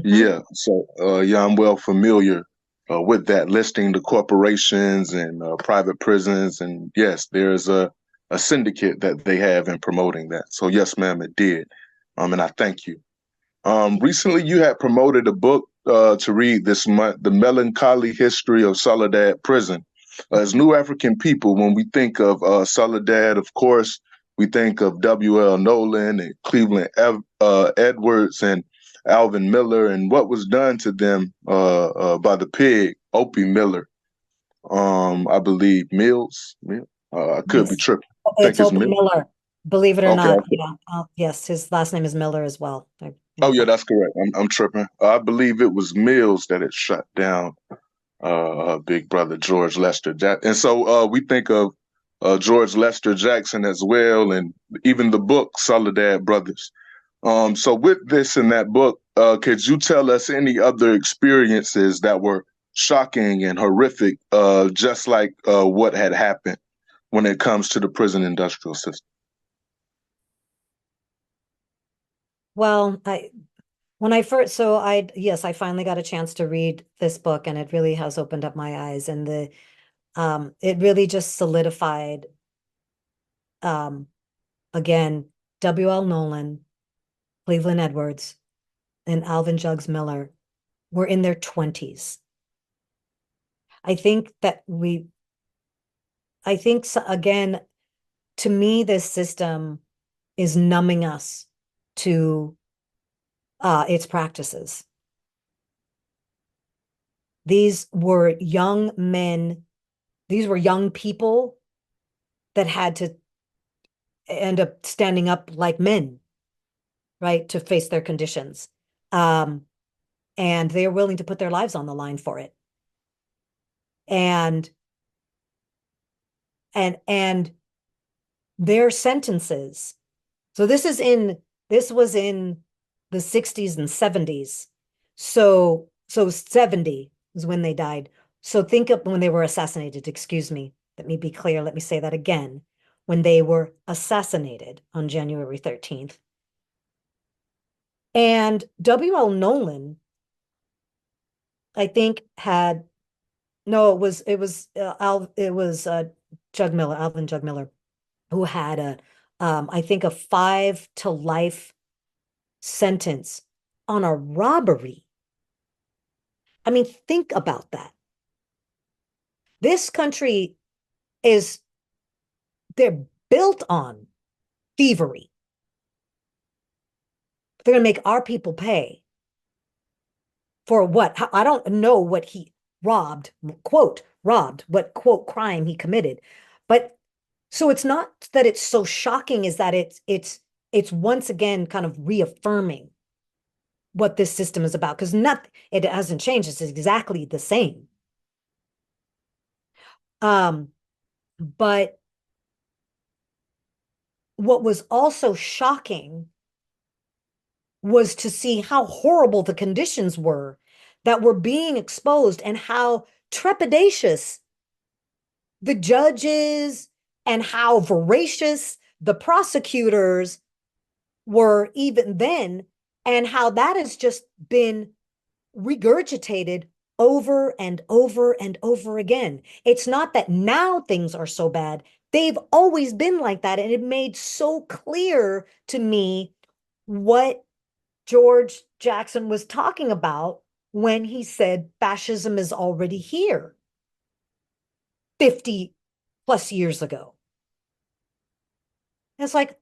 Yeah. So, I'm well familiar with that, listing the corporations and private prisons, and yes, there's a syndicate that they have in promoting that. So, yes, ma'am, it did. And I thank you. Recently, you had promoted a book to read this month, The Melancholy History of Soledad Prison. As New African people, when we think of Soledad, of course, we think of W.L. Nolan and Cleveland Edwards and Alvin Miller and what was done to them by the pig, Opie Miller. I believe Mills. I could be tripping. It's Opie Mills. Miller, believe it or Okay, not. Yeah. Yes, his last name is Miller as well. Oh yeah, that's correct. I'm tripping. I believe it was Mills that had shut down big brother George Lester Jackson. And so we think of George Lester Jackson as well, and even the book Soledad Brothers. So with this in that book, could you tell us any other experiences that were shocking and horrific, just like what had happened when it comes to the prison industrial system? Well, yes, I finally got a chance to read this book, and it really has opened up my eyes, and it really just solidified, again, W.L. Nolan, Cleveland Edwards, and Alvin Jugs Miller were in their 20s. I think again, to me, this system is numbing us to its practices. These were young men, these were young people that had to end up standing up like men, right, to face their conditions. And they're willing to put their lives on the line for it. And and their sentences. So this was in the 60s and 70s. So 70 is when they died. So think of when they were assassinated, excuse me. Let me be clear. Let me say that again. When they were assassinated on January 13th. And W.L. Nolan, I think, had no, it was Jug Miller, Alvin Jug Miller, who had I think a 5 to life sentence on a robbery. I mean, think about that. This country is, they're built on thievery. They're going to make our people pay for what? I don't know what he robbed, quote, robbed, what, quote, crime he committed. But so it's not that it's so shocking, is that it's once again kind of reaffirming what this system is about, because it hasn't changed. It's exactly the same. But what was also shocking was to see how horrible the conditions were that were being exposed, and how trepidatious the judges and how voracious the prosecutors were even then, and how that has just been regurgitated over and over and over again. It's not that now things are so bad. They've always been like that. And it made so clear to me what George Jackson was talking about when he said fascism is already here 50 plus years ago. And it's like,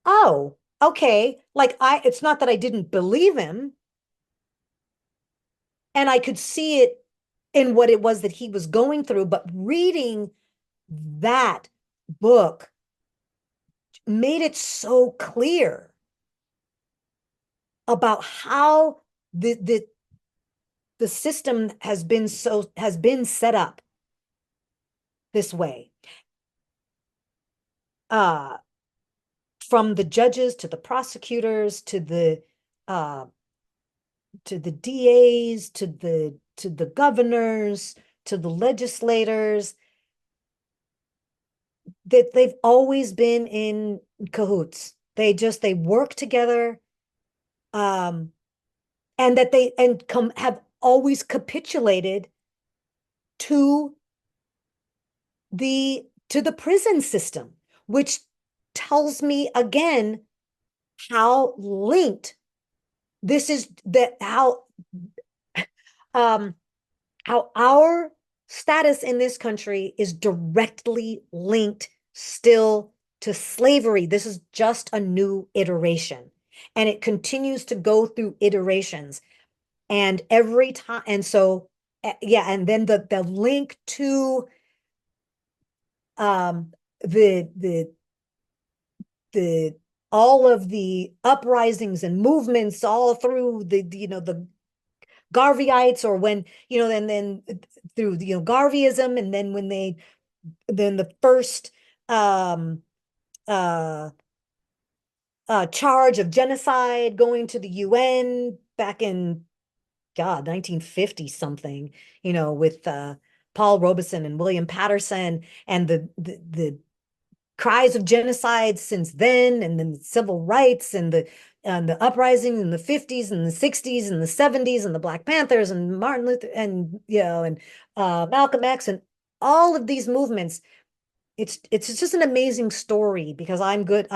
oh, okay. Like it's not that I didn't believe him, and I could see it in what it was that he was going through, but reading that book made it so clear about how the system has been set up this way. From the judges to the prosecutors to the DAs to the governors to the legislators, that they've always been in cahoots. They work together, and that they have always capitulated to the prison system, which tells me again how linked this is, that how our status in this country is directly linked still to slavery. This is just a new iteration, and it continues to go through iterations. And every time, and so, yeah, and then the link to the all of the uprisings and movements all through the Garveyites, or when, then through, Garveyism, and then then the first charge of genocide going to the UN back in, God, 1950 something, with Paul Robeson and William Patterson, and the cries of genocide since then, and then civil rights, and the uprising in the 50s and the 60s and the 70s, and the Black Panthers and Martin Luther and Malcolm X, and all of these movements. It's just an amazing story, because I'm good.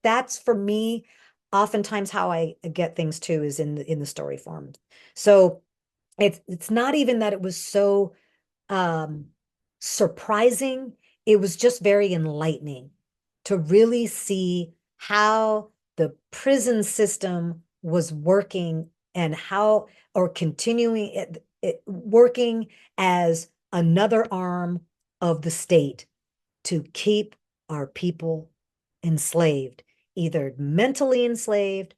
That's for me, oftentimes how I get things too, is in the story form. So it's not even that it was so surprising. It was just very enlightening to really see how the prison system was working, and how, or continuing, working as another arm of the state to keep our people enslaved, either mentally enslaved,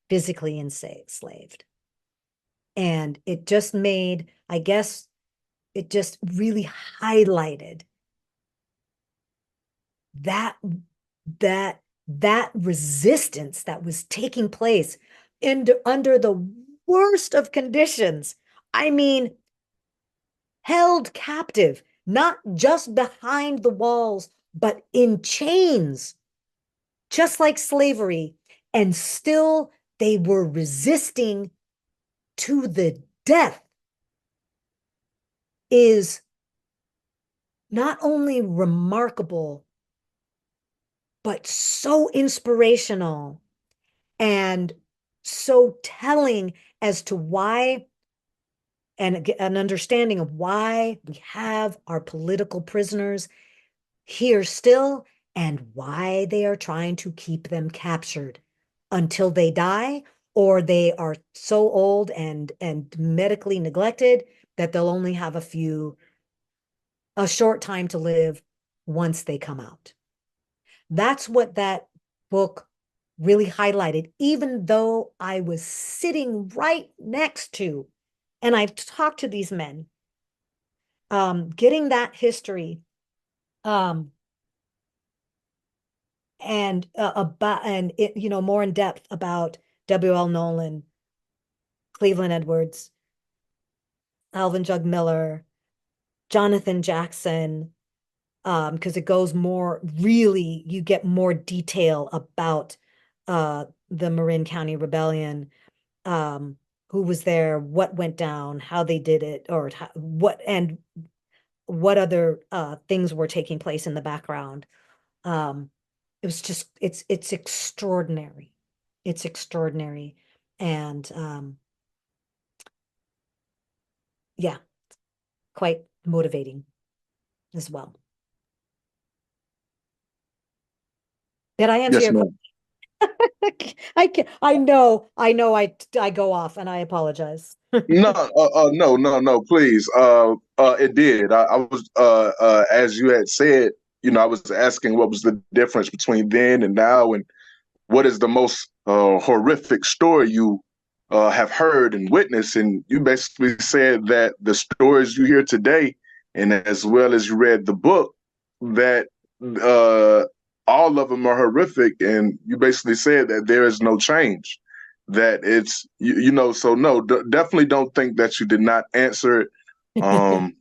physically enslaved. And it just made, I guess, it just really highlighted that that that resistance that was taking place under the worst of conditions. I mean, held captive, not just behind the walls, but in chains, just like slavery. And still they were resisting to the death is not only remarkable, but so inspirational and so telling as to why, and an understanding of why we have our political prisoners here still and why they are trying to keep them captured until they die or they are so old and medically neglected that they'll only have a short time to live once they come out. That's what that book really highlighted, even though I was sitting right next to, and I talked to these men, getting that history, and about, and it, more in depth about W.L. Nolan, Cleveland Edwards, Alvin Jug Miller, Jonathan Jackson, because it goes more, really, you get more detail about the Marin County Rebellion, who was there, what went down, how they did it, or what other things were taking place in the background. It was just, it's extraordinary. It's extraordinary. And yeah, quite motivating as well. Did I answer Yes, your ma'am. question? I go off and I apologize. No, no, please. It did. I was, as you had said, I was asking what was the difference between then and now, and what is the most horrific story you have heard and witnessed. And you basically said that the stories you hear today, and as well as you read the book, that uh, all of them are horrific. And you basically said that there is no change, that it's, so no, definitely don't think that you did not answer it. Um,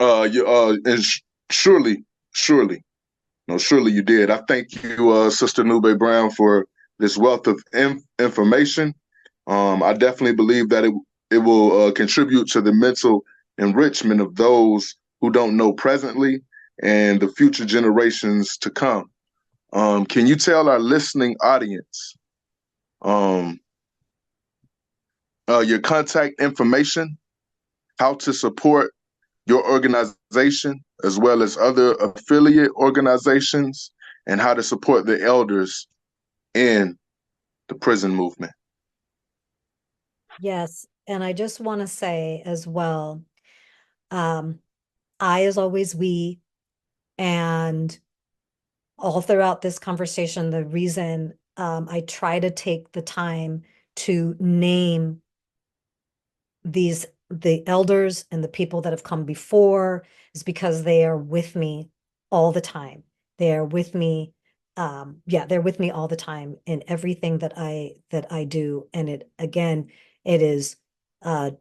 and surely, no, surely you did. I thank you, Sister Nube Brown, for this wealth of information. I definitely believe that it will contribute to the mental enrichment of those who don't know presently and the future generations to come. Can you tell our listening audience um, your contact information, how to support your organization, as well as other affiliate organizations, and how to support the elders in the prison movement? Yes, and I just want to say as well, um, I is always we, and all throughout this conversation, the reason I try to take the time to name the elders and the people that have come before is because they are with me all the time. They are with me. Yeah, they're with me all the time in everything that I do. And it is a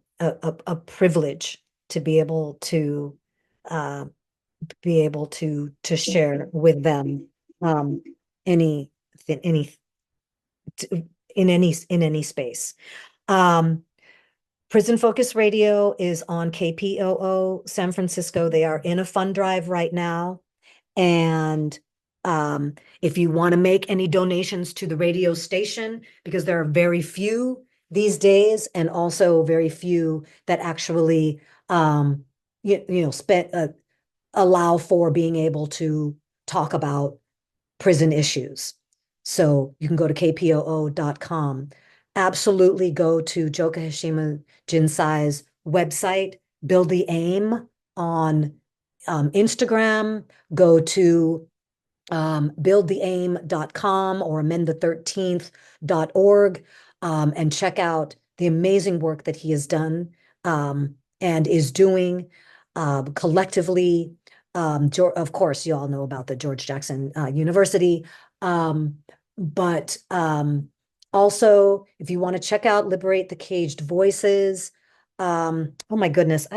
privilege to uh, be able to share with them any any in any space. Um, Prison Focus Radio is on KPOO San Francisco. They are in a fund drive right now. And if you want to make any donations to the radio station, because there are very few these days, and also very few that actually allow for being able to talk about prison issues. So you can go to kpoo.com. Absolutely go to Joka Hashima Jinsai's website, Build the Aim on Instagram, go to buildtheaim.com or amendthe13th.org, and check out the amazing work that he has done and is doing collectively. Of course, you all know about the George Jackson University, but also, if you want to check out Liberate the Caged Voices, oh my goodness,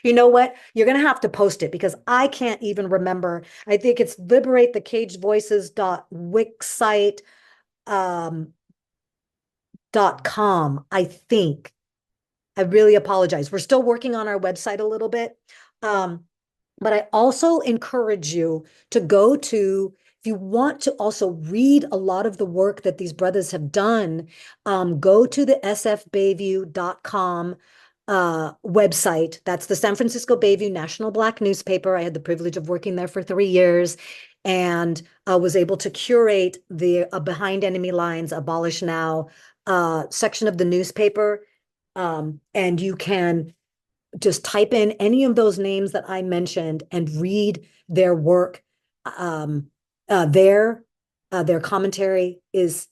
you know what? You're gonna have to post it because I can't even remember. I think it's liberatethecagevoices.wixsite .com, I think. I really apologize. We're still working on our website a little bit. But I also encourage you to go to, if you want to also read a lot of the work that these brothers have done, go to the sfbayview.com website. That's the San Francisco Bayview National Black newspaper. I had the privilege of working there for 3 years and was able to curate the Behind Enemy Lines, Abolish Now section of the newspaper. And you can just type in any of those names that I mentioned and read their work. Their commentary it's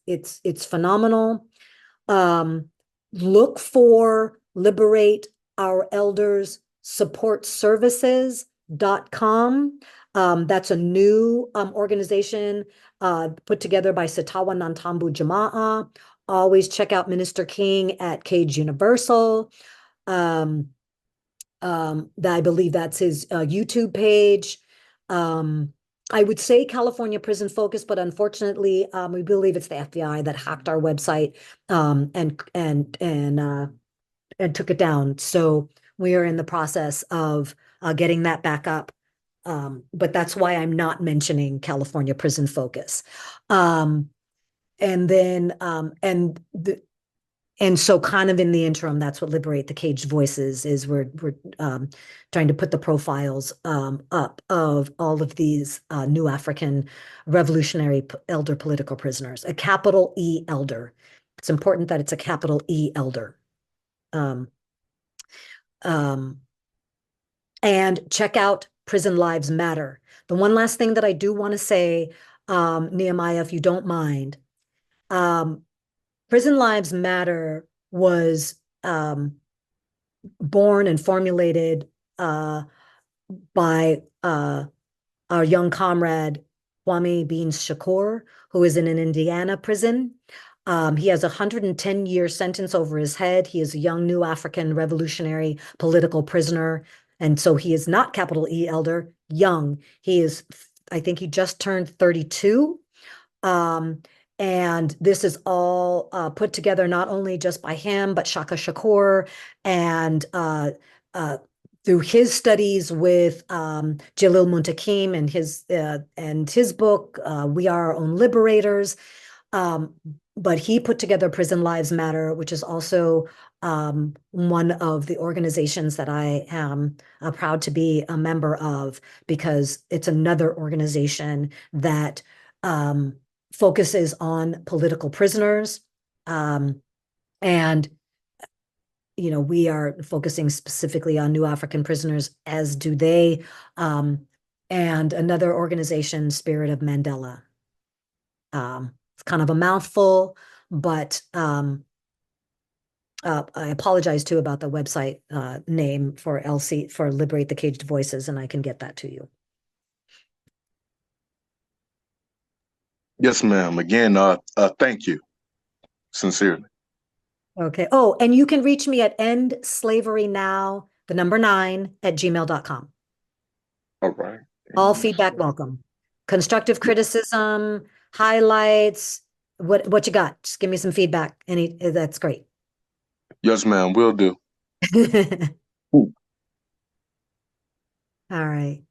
phenomenal. Look for Liberate Our Elders Support Services.com. That's a new organization put together by Sitawa Nantambu Jama'a. Always check out Minister King at Cage Universal. I believe that's his YouTube page. I would say California Prison Focus, but unfortunately, we believe it's the FBI that hacked our website and took it down. So we are in the process of getting that back up. But that's why I'm not mentioning California Prison Focus. And so kind of in the interim, that's what Liberate the Caged Voices is. We're trying to put the profiles up of all of these new African revolutionary elder political prisoners, a capital E elder. It's important that it's a capital E elder. And check out Prison Lives Matter. The one last thing that I do want to say, Nehemiah, if you don't mind, Prison Lives Matter was born and formulated by our young comrade Kwame Beans Shakur, who is in an Indiana prison. He has a 110-year sentence over his head. He is a young new African revolutionary political prisoner. And so he is not capital E elder, young. He is, I think he just turned 32. And this is all put together not only just by him, but Shaka Shakur, and through his studies with Jalil Muntakim and his book, We Are Our Own Liberators. But he put together Prison Lives Matter, which is also one of the organizations that I am proud to be a member of, because it's another organization that focuses on political prisoners. And, we are focusing specifically on new African prisoners, as do they. And another organization, Spirit of Mandela. It's kind of a mouthful, but I apologize too about the website name for Liberate the Caged Voices, and I can get that to you. Yes, ma'am. Again, thank you. Sincerely. Okay. Oh, and you can reach me at endslaverynow, 9, @gmail.com. All right. All feedback welcome. Constructive criticism, highlights, what you got? Just give me some feedback. That's great. Yes, ma'am. Will do. All right.